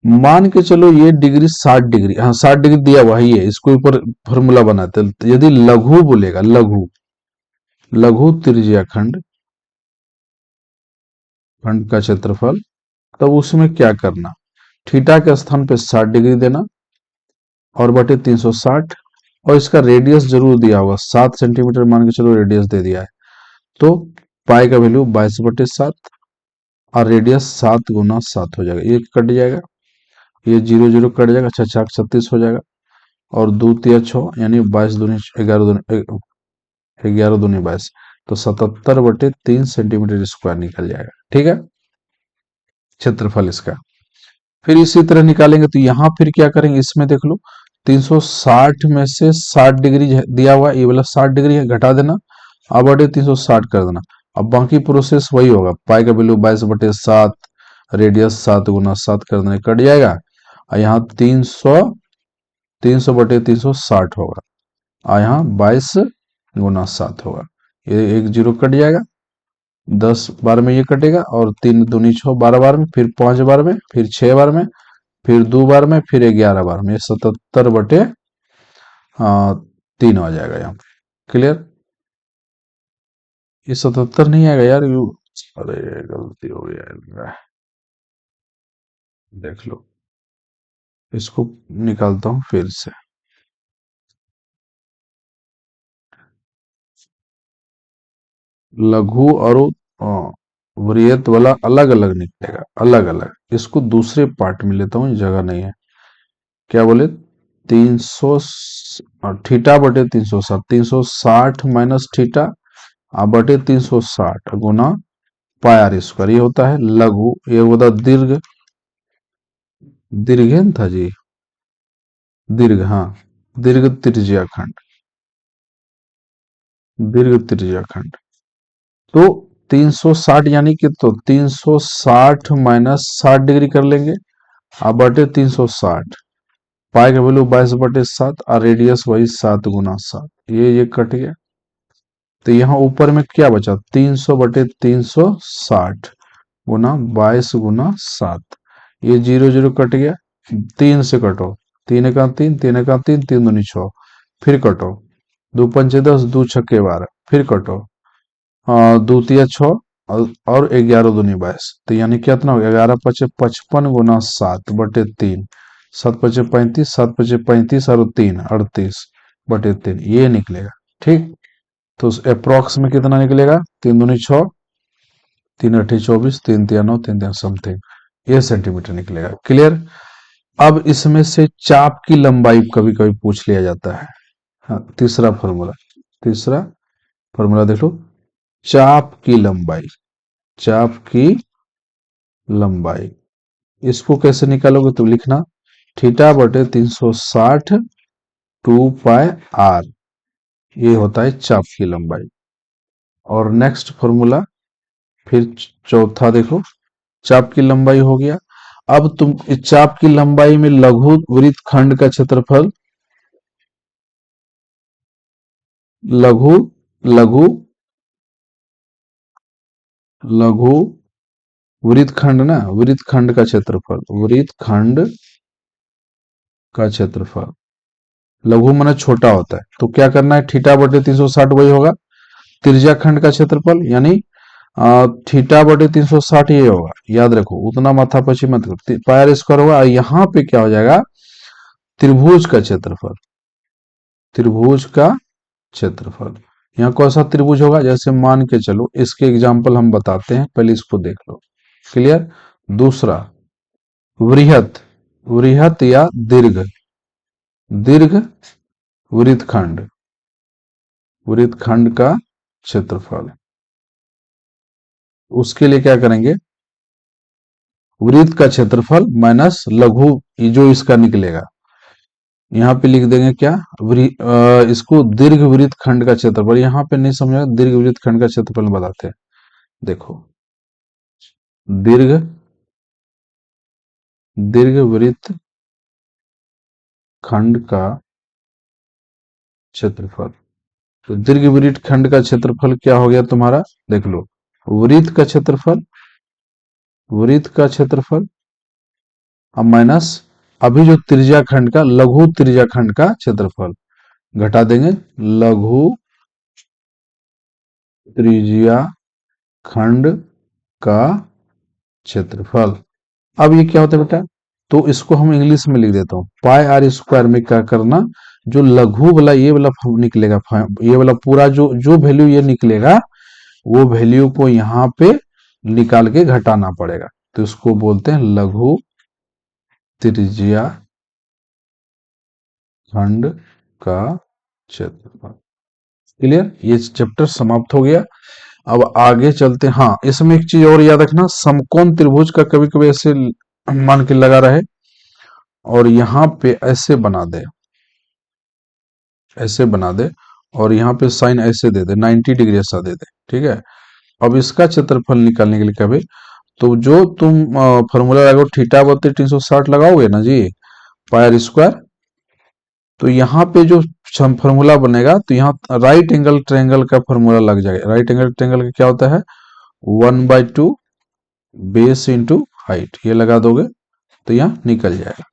मान के चलो ये डिग्री 60 डिग्री, हाँ 60 डिग्री दिया हुआ ही है, इसको ऊपर फॉर्मूला बनाते हैं। तो यदि लघु बोलेगा, लघु, लघु त्रिज्या खंड, खंड का क्षेत्रफल, तब उसमें क्या करना, थीटा के स्थान पे 60 डिग्री देना और बटे 360, और इसका रेडियस जरूर दिया होगा, 7 सेंटीमीटर मान के चलो रेडियस दे दिया है। तो पाई का वैल्यू 22/7 और रेडियस 7 × 7 हो जाएगा, ये कट जाएगा, ये 0 0 कट जाएगा, 6×6 = 36 हो जाएगा, और 2×3 = 6 यानी 11×2 = 22, तो 77/3 सेंटीमीटर स्क्वायर निकल जाएगा। ठीक है, क्षेत्रफल इसका। फिर इसी तरह निकालेंगे तो यहाँ फिर क्या करेंगे, इसमें देख लो 360 में से 60 डिग्री दिया हुआ है, ये वाला 60 डिग्री है, घटा देना, अब बटे 360 कर देना। अब बाकी प्रोसेस वही होगा, पाई का वैल्यू 22/7, रेडियस 7 × 7 कर देना, कट जाएगा, और यहाँ 300/360 होगा, और यहाँ 22 × 7 होगा, ये 1 0 कट जाएगा, 10 बार में ये कटेगा, और 3 दूनी 6, 12 बार में, फिर 5 बार में, फिर 6 बार में, फिर 2 बार में, फिर 11 बार में, 77/3 आ जाएगा यहाँ। क्लियर, ये 77 नहीं आएगा यार, यू, अरे गलती हो गया, देख लो, इसको निकालता हूं फिर से। लघु और वृहत वाला अलग अलग निकलेगा, अलग अलग, इसको दूसरे पार्ट में लेता हूँ, जगह नहीं है। क्या बोले, 300 θ/360, 360 माइनस थीटा बटे 360 गुना πr², ये होता है लघु, ये होता दीर्घ, दीर्घेन था जी, दीर्घ, हाँ, दीर्घ त्रिज्याखंड, दीर्घ त्रिज्याखंड। तो 360 यानी कि, तो 360 माइनस 60 डिग्री कर लेंगे, अब बटे 360, पाई का वैल्यू 22/7 और रेडियस वही 7 × 7, ये कट गया, तो यहाँ ऊपर में क्या बचा, 300/360 गुना 22 × 7, ये 0 0 कट गया, 3 से कटो, 3 × 3, 3 × 3, 3 दूनी 6, फिर कटो, 2 × 5 = 10, 2 × 6 = 12, फिर कटो, 2 × 6 और 11 दूनी 22, तो यानी कितना हो गया, 11 × 5 = 55 × 7/3, 7 × 5 = 35, 7 × 5 = 35 और 3 38/3, ये निकलेगा। ठीक, तो अप्रोक्स में कितना निकलेगा, 3 दूनी 6, 3 8 24, 3 3 9, 3 3 समथिंग, ये सेंटीमीटर निकलेगा। क्लियर। अब इसमें से चाप की लंबाई कभी कभी पूछ लिया जाता है। हाँ, तीसरा फॉर्मूला देख लो, चाप की लंबाई, चाप की लंबाई, इसको कैसे निकालोगे, तो लिखना θ/360 2πr, ये होता है चाप की लंबाई। और नेक्स्ट फॉर्मूला, फिर चौथा देखो, चाप की लंबाई हो गया। अब तुम इस चाप की लंबाई में लघु वृत्तखंड का क्षेत्रफल, लघु लघु लघु वृत्तखंड ना, वृत्तखंड का क्षेत्रफल, वृत्तखंड का क्षेत्रफल, लघु माने छोटा होता है, तो क्या करना है, θ/360 वही होगा त्रिज्याखंड का क्षेत्रफल, यानी θ/360 ये होगा, याद रखो, उतना माथापच्ची मत करो, πr² होगा, और यहाँ पे क्या हो जाएगा, त्रिभुज का क्षेत्रफल, त्रिभुज का क्षेत्रफल। यहाँ कौन सा त्रिभुज होगा, जैसे मान के चलो, इसके एग्जाम्पल हम बताते हैं, पहले इसको देख लो। क्लियर। दूसरा, वृहत, वृहत या दीर्घ, दीर्घ वृत्तखंड, वृत्तखंड का क्षेत्रफल, उसके लिए क्या करेंगे, वृत्त का क्षेत्रफल माइनस लघु, जो इसका निकलेगा, यहाँ पे लिख देंगे क्या, इसको दीर्घ वृत्तखंड का क्षेत्रफल, यहाँ पे नहीं समझा, दीर्घ वृत्तखंड का क्षेत्रफल बताते हैं। देखो, दीर्घ दीर्घ वृत्त खंड का क्षेत्रफल, तो दीर्घ वृत्त खंड का क्षेत्रफल क्या हो गया तुम्हारा, देख लो, वृत्त का क्षेत्रफल, वृत्त का क्षेत्रफल, अब माइनस अभी जो त्रिज्याखंड का, लघु त्रिज्याखंड का क्षेत्रफल, घटा देंगे, लघु त्रिज्याखंड का क्षेत्रफल। अब ये क्या होता है बेटा, तो इसको हम इंग्लिश में लिख देता हूं, πr² में क्या करना, जो लघु वाला ये वाला निकलेगा, ये वाला पूरा जो जो वैल्यू ये निकलेगा, वो वैल्यू को यहाँ पे निकाल के घटाना पड़ेगा। तो इसको बोलते हैं लघु त्रिज्या खंड का क्षेत्रफल। क्लियर, ये चैप्टर समाप्त हो गया। अब आगे चलते हैं। हाँ, इसमें एक चीज और याद रखना, समकोण त्रिभुज का कभी कभी ऐसे मान के लगा रहे और यहाँ पे ऐसे बना दे, ऐसे बना दे, और यहाँ पे साइन ऐसे दे दे, 90 डिग्री ऐसा दे दे, ठीक है। अब इसका क्षेत्रफल निकालने के लिए कभी, तो जो तुम फॉर्मूला लगाओ, थीटा बत्ते 360 लगाओगे ना जी, पायर स्क्वायर, तो यहाँ पे जो फॉर्मूला बनेगा, तो यहाँ राइट एंगल ट्रायंगल का फॉर्मूला लग जाएगा। राइट एंगल ट्रायंगल का क्या होता है, 1/2 बेस इंटू हाइट, ये लगा दोगे तो यहाँ निकल जाएगा।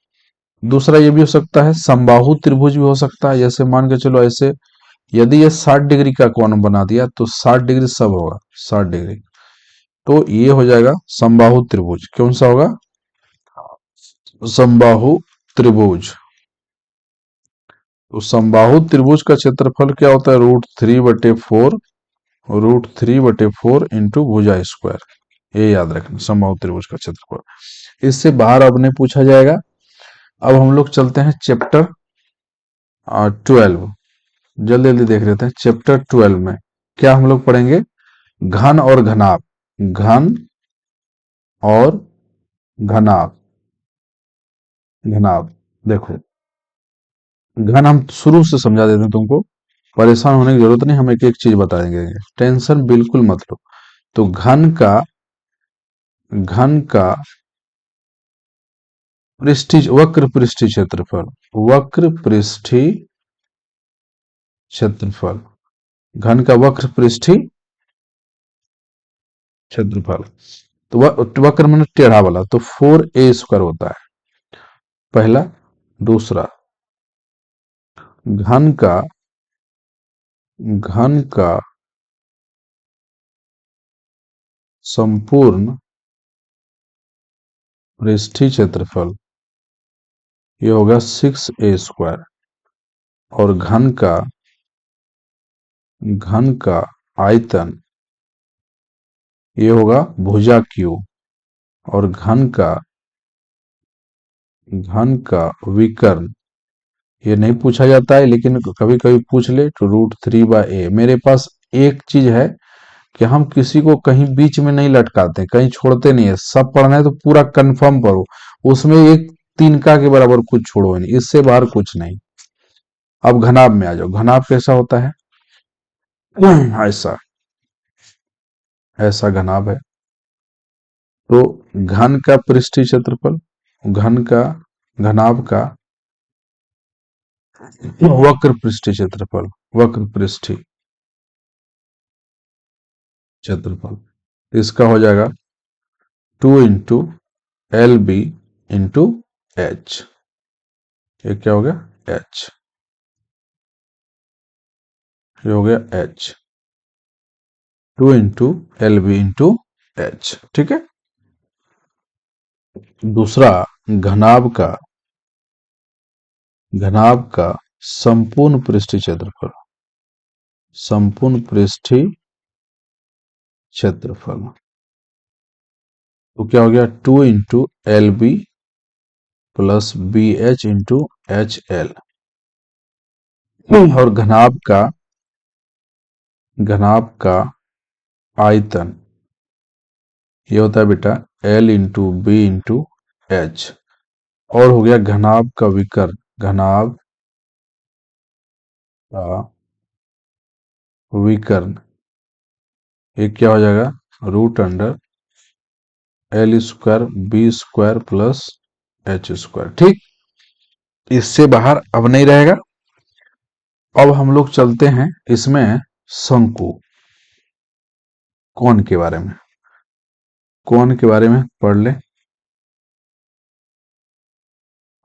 दूसरा ये भी हो सकता है, समबाहु त्रिभुज भी हो सकता है। जैसे मान के चलो ऐसे, यदि ये 60 डिग्री का कोण बना दिया तो 60 डिग्री सब होगा, 60 डिग्री, तो ये हो जाएगा समबाहु त्रिभुज। कौन सा होगा, समबाहु त्रिभुज। तो समबाहु त्रिभुज का क्षेत्रफल क्या होता है, √3/4, √3/4 इंटू भुजा स्क्वायर। ये याद रखना, समबाहु त्रिभुज का क्षेत्रफल। इससे बाहर अब नहीं पूछा जाएगा। अब हम लोग चलते हैं चैप्टर 12, जल्दी जल्दी देख लेते हैं। चैप्टर 12 में क्या हम लोग पढ़ेंगे, घन और घनाभ, घन और घनाभ। घनाभ देखो, घन हम शुरू से समझा देते हैं तुमको, परेशान होने की जरूरत नहीं, हम एक एक चीज बता देंगे, टेंशन बिल्कुल मत लो। तो घन का पृष्ठीय, वक्र पृष्ठीय क्षेत्रफल, वक्र पृष्ठीय क्षेत्रफल, घन का वक्र पृष्ठीय क्षेत्रफल। तो वक्र मैंने टेढ़ा वाला, तो 4a² होता है पहला। दूसरा, घन का संपूर्ण पृष्ठीय क्षेत्रफल, ये होगा 6a²। और घन का आयतन, ये होगा भुजा Q। और घन का विकर्ण, ये नहीं पूछा जाता है लेकिन कभी कभी पूछ ले, तो √3/a। मेरे पास एक चीज है कि हम किसी को कहीं बीच में नहीं लटकाते, कहीं छोड़ते नहीं है। सब पढ़ना है तो पूरा कंफर्म पढ़ो, उसमें एक तिनका के बराबर कुछ छोड़ो नहीं, इससे बाहर कुछ नहीं। अब घनाभ में आ जाओ। घनाभ कैसा होता है, ऐसा, ऐसा घनाभ है। तो घन का पृष्ठीय क्षेत्रफल, घन का, घनाभ का वक्र पृष्ठीय क्षेत्रफल, वक्र पृष्ठीय क्षेत्रफल, इसका हो जाएगा 2 इंटू LB इंटू H। ये क्या हो गया, H, ये हो गया H, 2 into LB into H, ठीक है। दूसरा, घनाभ का संपूर्ण पृष्ठीय क्षेत्रफल, संपूर्ण पृष्ठीय क्षेत्रफल, तो क्या हो गया, 2 into LB plus BH into HL। और घनाभ का आयतन, ये होता है बेटा L into B into H। और हो गया घनाभ का विकर्ण, घनाभ का विकर्ण, ये क्या हो जाएगा, √L² B² प्लस H², ठीक। इससे बाहर अब नहीं रहेगा। अब हम लोग चलते हैं इसमें शंकु, कोण के बारे में, कोण के बारे में पढ़ ले।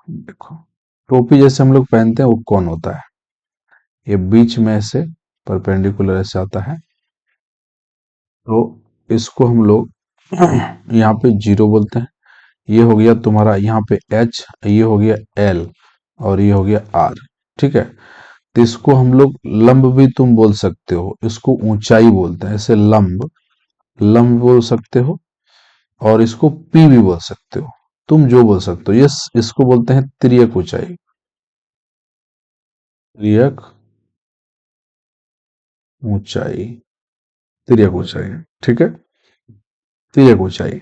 देखो, टोपी जैसे हम लोग पहनते हैं वो कोण होता है, ये बीच में ऐसे परपेंडिकुलर ऐसे आता है, तो इसको हम लोग यहाँ पे 0 बोलते हैं। ये हो गया तुम्हारा यहाँ पे H, ये हो गया L, और ये हो गया R। ठीक है। तो इसको हम लोग लंब भी तुम बोल सकते हो, इसको ऊंचाई बोलते हैं, ऐसे लंब, लंब बोल सकते हो, और इसको पी भी बोल सकते हो, तुम जो बोल सकते हो। ये इसको बोलते हैं तिर्यक ऊंचाई, तिर्यक ऊंचाई, तिर्यक ऊंचाई, ठीक है, तिर्यक ऊंचाई।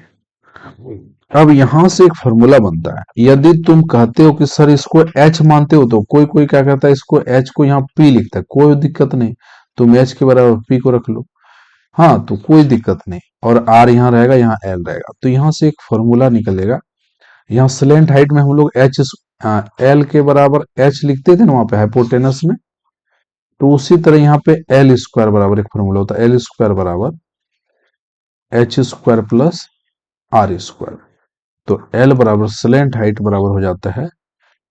अब यहां से एक फॉर्मूला बनता है, यदि तुम कहते हो कि सर इसको h मानते हो, तो कोई कोई क्या करता है, इसको h को यहाँ p लिखता है, कोई दिक्कत नहीं, तुम h के बराबर p को रख लो, हाँ तो कोई दिक्कत नहीं, और r यहाँ रहेगा, यहाँ l रहेगा, तो यहाँ से एक फॉर्मूला निकलेगा। यहाँ स्लेंट हाइट में हम लोग h l के बराबर h लिखते थे ना वहां पे हाइपोटेनस में, तो उसी तरह यहाँ पे एल स्क्वायर बराबर एक फॉर्मूला होता है, एल स्क्वायर बराबर H square plus R square. तो एल बराबर स्लेंट हाइट बराबर हो जाता है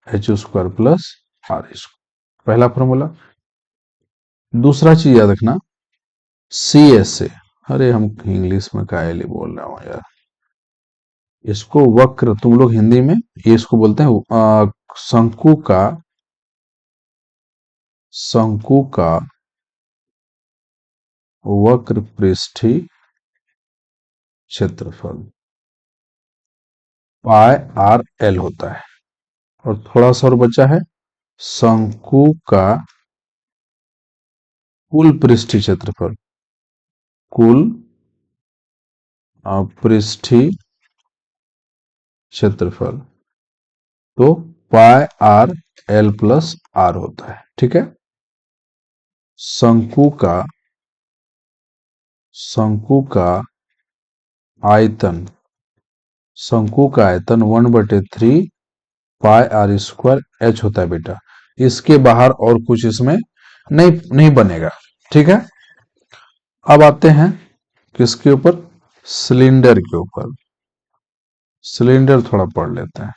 H square plus R square, पहला फॉर्मूला। दूसरा चीज याद रखना, सी एस से, अरे हम इंग्लिश में कायली बोल रहा हूँ यार, इसको वक्र, तुम लोग हिंदी में ये इसको बोलते हैं शंकु का, शंकु का वक्र पृष्ठीय क्षेत्रफल पाई आर एल होता है। और थोड़ा सा और बचा है, शंकु का कुल पृष्ठीय क्षेत्रफल, कुल पृष्ठीय क्षेत्रफल, तो पाई आर एल प्लस आर होता है, ठीक है। शंकु का, शंकु का आयतन, शंकु का आयतन 1/3 पाई आर स्क्वायर एच होता है बेटा, इसके बाहर और कुछ इसमें नहीं नहीं बनेगा, ठीक है। अब आते हैं किसके ऊपर, सिलेंडर के ऊपर, सिलेंडर थोड़ा पढ़ लेते हैं।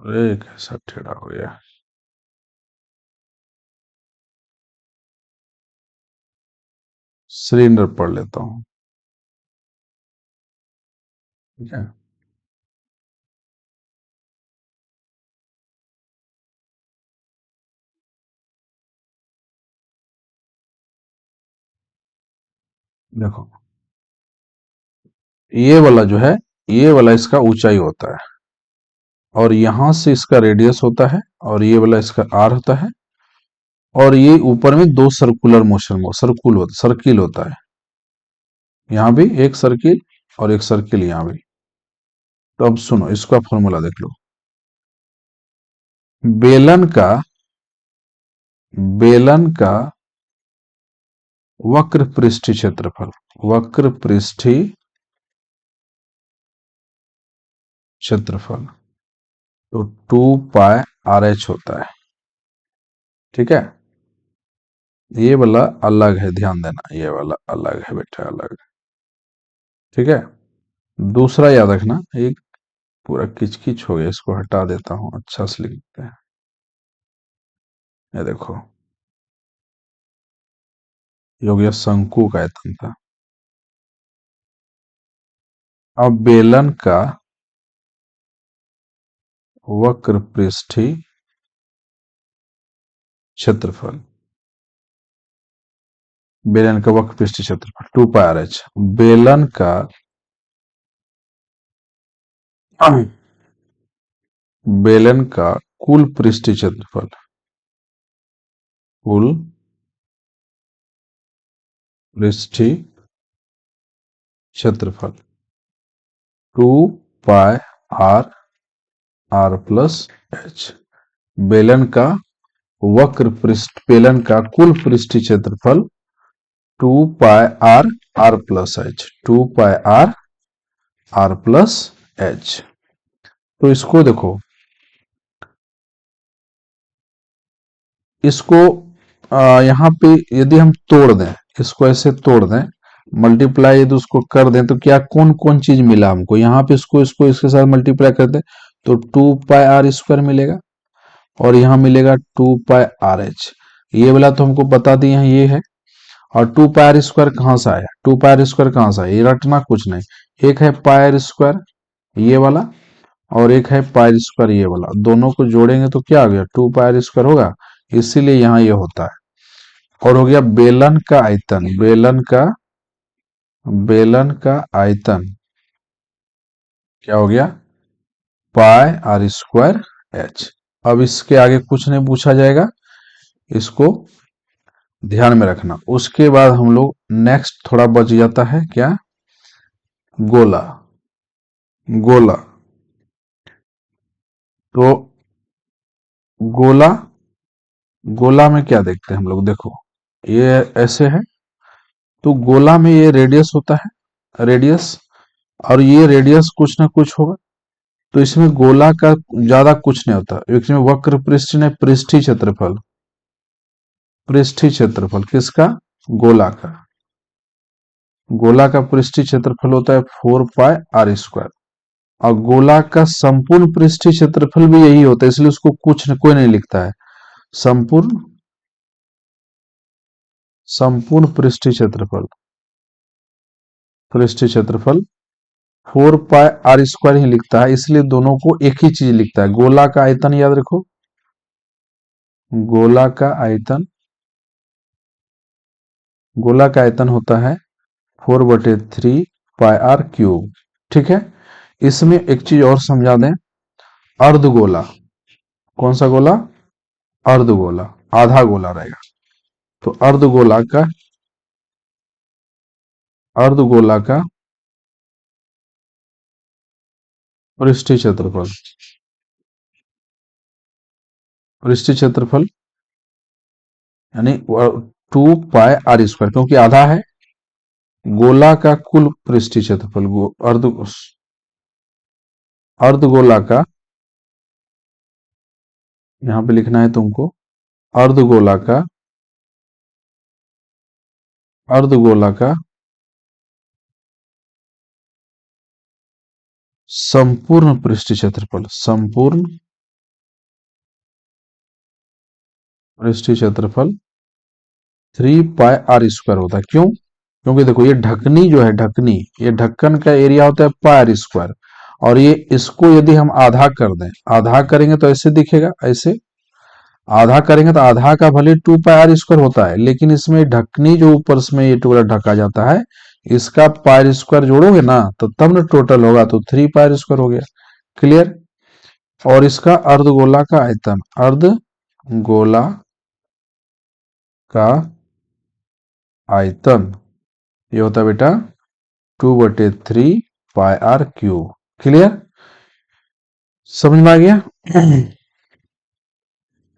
अरे कैसा टेढ़ा हो गया, सिलेंडर पढ़ लेता हूं, ठीक है। देखो ये वाला जो है, ये वाला इसका ऊंचाई होता है, और यहां से इसका रेडियस होता है, और ये वाला इसका आर होता है, और ये ऊपर में दो सर्कुलर मोशन, सर्किल होता है, यहां भी एक सर्किल और एक सर्किल यहां भी। तो अब सुनो इसका फॉर्मूला देख लो, बेलन का, बेलन का वक्र पृष्ठीय क्षेत्रफल, वक्र पृष्ठीय क्षेत्रफल, तो 2 पाई आर एच होता है, ठीक है। ये वाला अलग है, ध्यान देना, ये वाला अलग है बेटा, अलग, ठीक है। दूसरा याद रखना, एक पूरा किचकिच हो गया, इसको हटा देता हूं, अच्छा से लिखते हैं। ये देखो, ये हो गया शंकु का आयतन था। अब बेलन का वक्र पृष्ठीय क्षेत्रफल, बेलन का वक्र पृष्ठीय क्षेत्रफल 2 पाई आर एच, बेलन का बेलन का कुल पृष्ठीय क्षेत्रफल, कुल पृष्ठीय क्षेत्रफल 2 pi r r plus H, बेलन का वक्र पृष्ठ, बेलन का कुल पृष्ठीय क्षेत्रफल 2 pi r r plus h, 2 pi r r plus h. तो इसको देखो, इसको यहाँ पे यदि हम तोड़ दें, इसको ऐसे तोड़ दें, मल्टीप्लाई यदि उसको कर दें, तो क्या कौन कौन चीज मिला हमको, यहाँ पे इसको इसको इसके साथ मल्टीप्लाई कर दें तो 2 पाई आर स्क्वायर मिलेगा, और यहाँ मिलेगा 2 पाई आर एच, ये वाला तो हमको बता दिए हैं ये है। और 2 पाई आर स्क्वायर कहाँ से आया, 2 पाई आर स्क्वायर कहाँ से आया, ये रटना कुछ नहीं, एक है पाई आर स्क्वायर ये वाला, और एक है पाई स्क्वायर ये वाला, दोनों को जोड़ेंगे तो क्या आ गया, 2 पाई स्क्वायर होगा, इसीलिए यहाँ ये होता है। और हो गया बेलन का आयतन, बेलन का आयतन क्या हो गया, पाई आर स्क्वायर एच। अब इसके आगे कुछ नहीं पूछा जाएगा, इसको ध्यान में रखना। उसके बाद हम लोग नेक्स्ट थोड़ा बच जाता है क्या, गोला। गोला तो गोला, गोला में क्या देखते हैं हम लोग, देखो ये ऐसे है, तो गोला में ये रेडियस होता है, रेडियस, और ये रेडियस कुछ ना कुछ होगा, तो इसमें गोला का ज्यादा कुछ नहीं होता, इसमें वक्र पृष्ठ ने पृष्ठीय क्षेत्रफल, पृष्ठीय क्षेत्रफल किसका, गोला का, गोला का पृष्ठीय क्षेत्रफल होता है 4 पाई आर स्क्वायर। और गोला का संपूर्ण पृष्ठीय क्षेत्रफल भी यही होता है, इसलिए उसको कुछ कोई नहीं लिखता है, संपूर्ण, संपूर्ण पृष्ठीय क्षेत्रफल, पृष्ठीय क्षेत्रफल 4 पाई आर स्क्वायर ही लिखता है, इसलिए दोनों को एक ही चीज लिखता है। गोला का आयतन याद रखो, गोला का आयतन, गोला का आयतन होता है 4/3 पाई आर क्यूब, ठीक है। इसमें एक चीज और समझा दें, अर्धगोला, कौन सा गोला, अर्धगोला, आधा गोला रहेगा, तो अर्धगोला का, अर्धगोला का पृष्ठीय क्षेत्रफल, पृष्ठीय क्षेत्रफल यानी 2 पाई आर स्क्वायर, क्योंकि आधा है, गोला का कुल पृष्ठीय क्षेत्रफल, अर्धगोला का, यहां पे लिखना है तुमको, अर्धगोला का, अर्धगोला का संपूर्ण पृष्ठीय क्षेत्रफल, संपूर्ण पृष्ठीय क्षेत्रफल 3 पाई आर स्क्वायर होता है। क्यों, क्योंकि देखो ये ढकनी जो है, ढकनी, ये ढक्कन का एरिया होता है पाई आर स्क्वायर, और ये इसको यदि हम आधा कर दें, आधा करेंगे तो ऐसे दिखेगा, ऐसे आधा करेंगे तो आधा का भले 2 पाई आर स्क्वायर होता है, लेकिन इसमें ढकनी जो ऊपर में ये टुकड़ा ढका जाता है, इसका पाई आर स्क्वायर जोड़ोगे ना तो तब ना टोटल होगा, तो 3 पाई आर स्क्वायर हो गया, क्लियर। और इसका अर्धगोला का आयतन, अर्धगोला का आयतन ये होता है बेटा 2/3 पाई आर क्यूब, क्लियर, समझ में आ गया।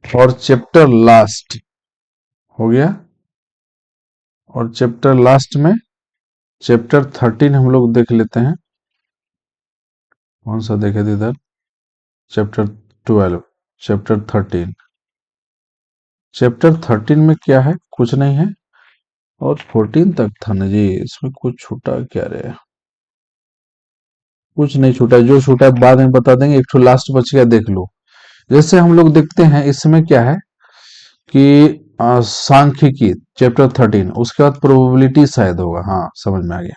और चैप्टर लास्ट हो गया, और चैप्टर लास्ट में चैप्टर 13 हम लोग देख लेते हैं, कौन सा देखे थे इधर, चैप्टर 12, चैप्टर 13, चैप्टर 13 में क्या है, कुछ नहीं है, और 14 तक था ना जी, इसमें कुछ छूटा क्या रे, कुछ नहीं छूटा, जो छूटा है बाद में बता देंगे, एक तो लास्ट बच गया, देख लो। जैसे हम लोग देखते हैं इसमें क्या है कि सांख्यिकी चैप्टर 13, उसके बाद प्रोबेबिलिटी शायद होगा, हाँ समझ में आ गया।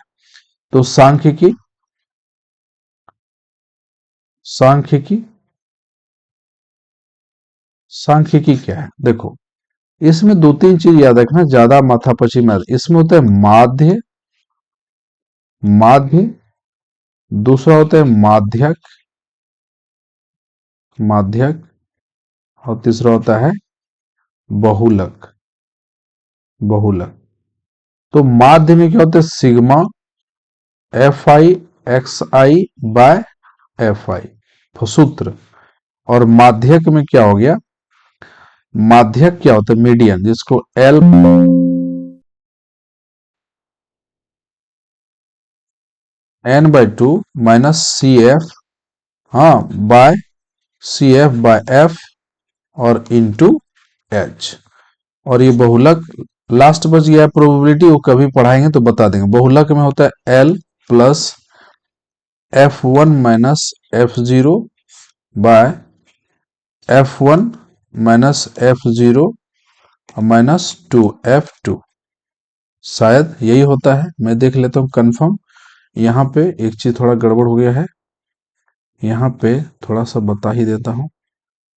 तो सांख्यिकी, सांख्यिकी, सांख्यिकी क्या है, देखो इसमें 2-3 चीज याद रखना, ज्यादा माथापची मत, इसमें होता है माध्य, माध्य, दूसरा होता है माध्यक, माध्यक, और तीसरा होता है बहुलक, बहुलक। तो माध्य में क्या होता है, sigma F I X I by F I सूत्र। और माध्यक में क्या हो गया, माध्यक क्या होता है, मीडियन, जिसको L n/2 minus C F, हाँ by C F by F, और इंटू एच। और ये बहुलक लास्ट बच गया, प्रोबेबिलिटी वो कभी पढ़ाएंगे तो बता देंगे। बहुलक में होता है L plus F1 minus F0 by F1 minus F0 minus 2F2, शायद यही होता है, मैं देख लेता हूं कंफर्म। यहाँ पे एक चीज थोड़ा गड़बड़ हो गया है, यहाँ पे थोड़ा सा बता ही देता हूँ।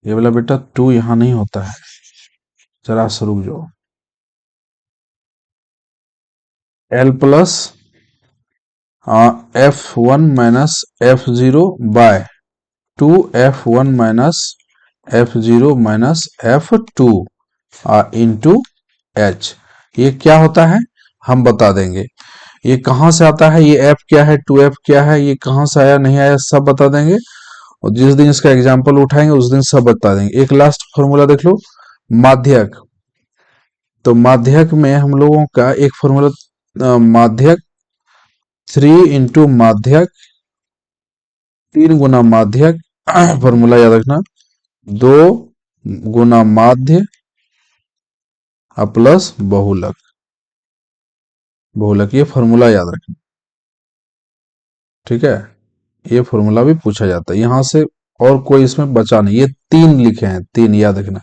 ये वाला बेटा 2 यहाँ नहीं होता है, जरा सा रुक जाओ। L plus F1 minus F0 by 2 F1 minus F0 minus F2 into H। ये क्या होता है हम बता देंगे। ये कहाँ से आता है, ये F क्या है, 2F क्या है, ये कहाँ से आया नहीं आया सब बता देंगे। और जिस दिन इसका एग्जाम्पल उठाएंगे उस दिन सब बता देंगे। एक लास्ट फॉर्मूला देख लो, माध्यक। तो माध्यक में हम लोगों का एक फॉर्मूला, माध्यक 3 इंटू माध्यक 3 गुना माध्यक फॉर्मूला याद रखना, 2 गुना माध्य प्लस बहुलक। बहुलक ये फॉर्मूला याद रखना, ठीक है। ये फॉर्मूला भी पूछा जाता है यहां से, और कोई इसमें बचा नहीं। ये 3 लिखे हैं, 3 याद रखना।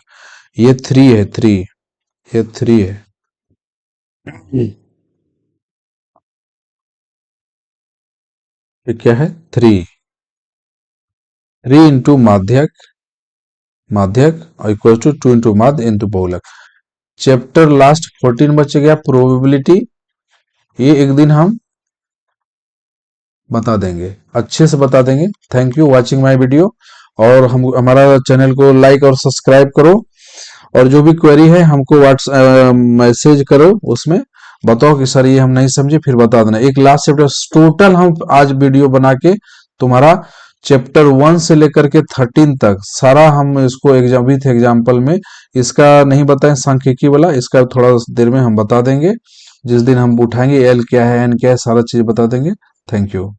ये 3 है, 3, ये 3 है। ये क्या है, 3 इंटू माध्यक, माध्यक और इक्वल टू 2 इंटू माध्य इंटू बहुलक। चैप्टर लास्ट 14 बच गया, प्रोबेबिलिटी। ये एक दिन हम बता देंगे, अच्छे से बता देंगे। Thank you watching my video. और हम हमारा चैनल को लाइक और सब्सक्राइब करो। और जो भी क्वेरी है हमको व्हाट्सएप मैसेज करो, उसमें बताओ कि सर ये हम नहीं समझे, फिर बता देना। एक लास्ट चैप्टर टोटल हम आज वीडियो बना के तुम्हारा चैप्टर 1 से लेकर के 13 तक सारा हम इसको एग्जाम विथ एग्जाम्पल में, इसका नहीं बताएं सांख्यिकी वाला, इसका थोड़ा देर में हम बता देंगे। जिस दिन हम उठाएंगे एल क्या है, एन क्या है, सारा चीज बता देंगे। Thank you.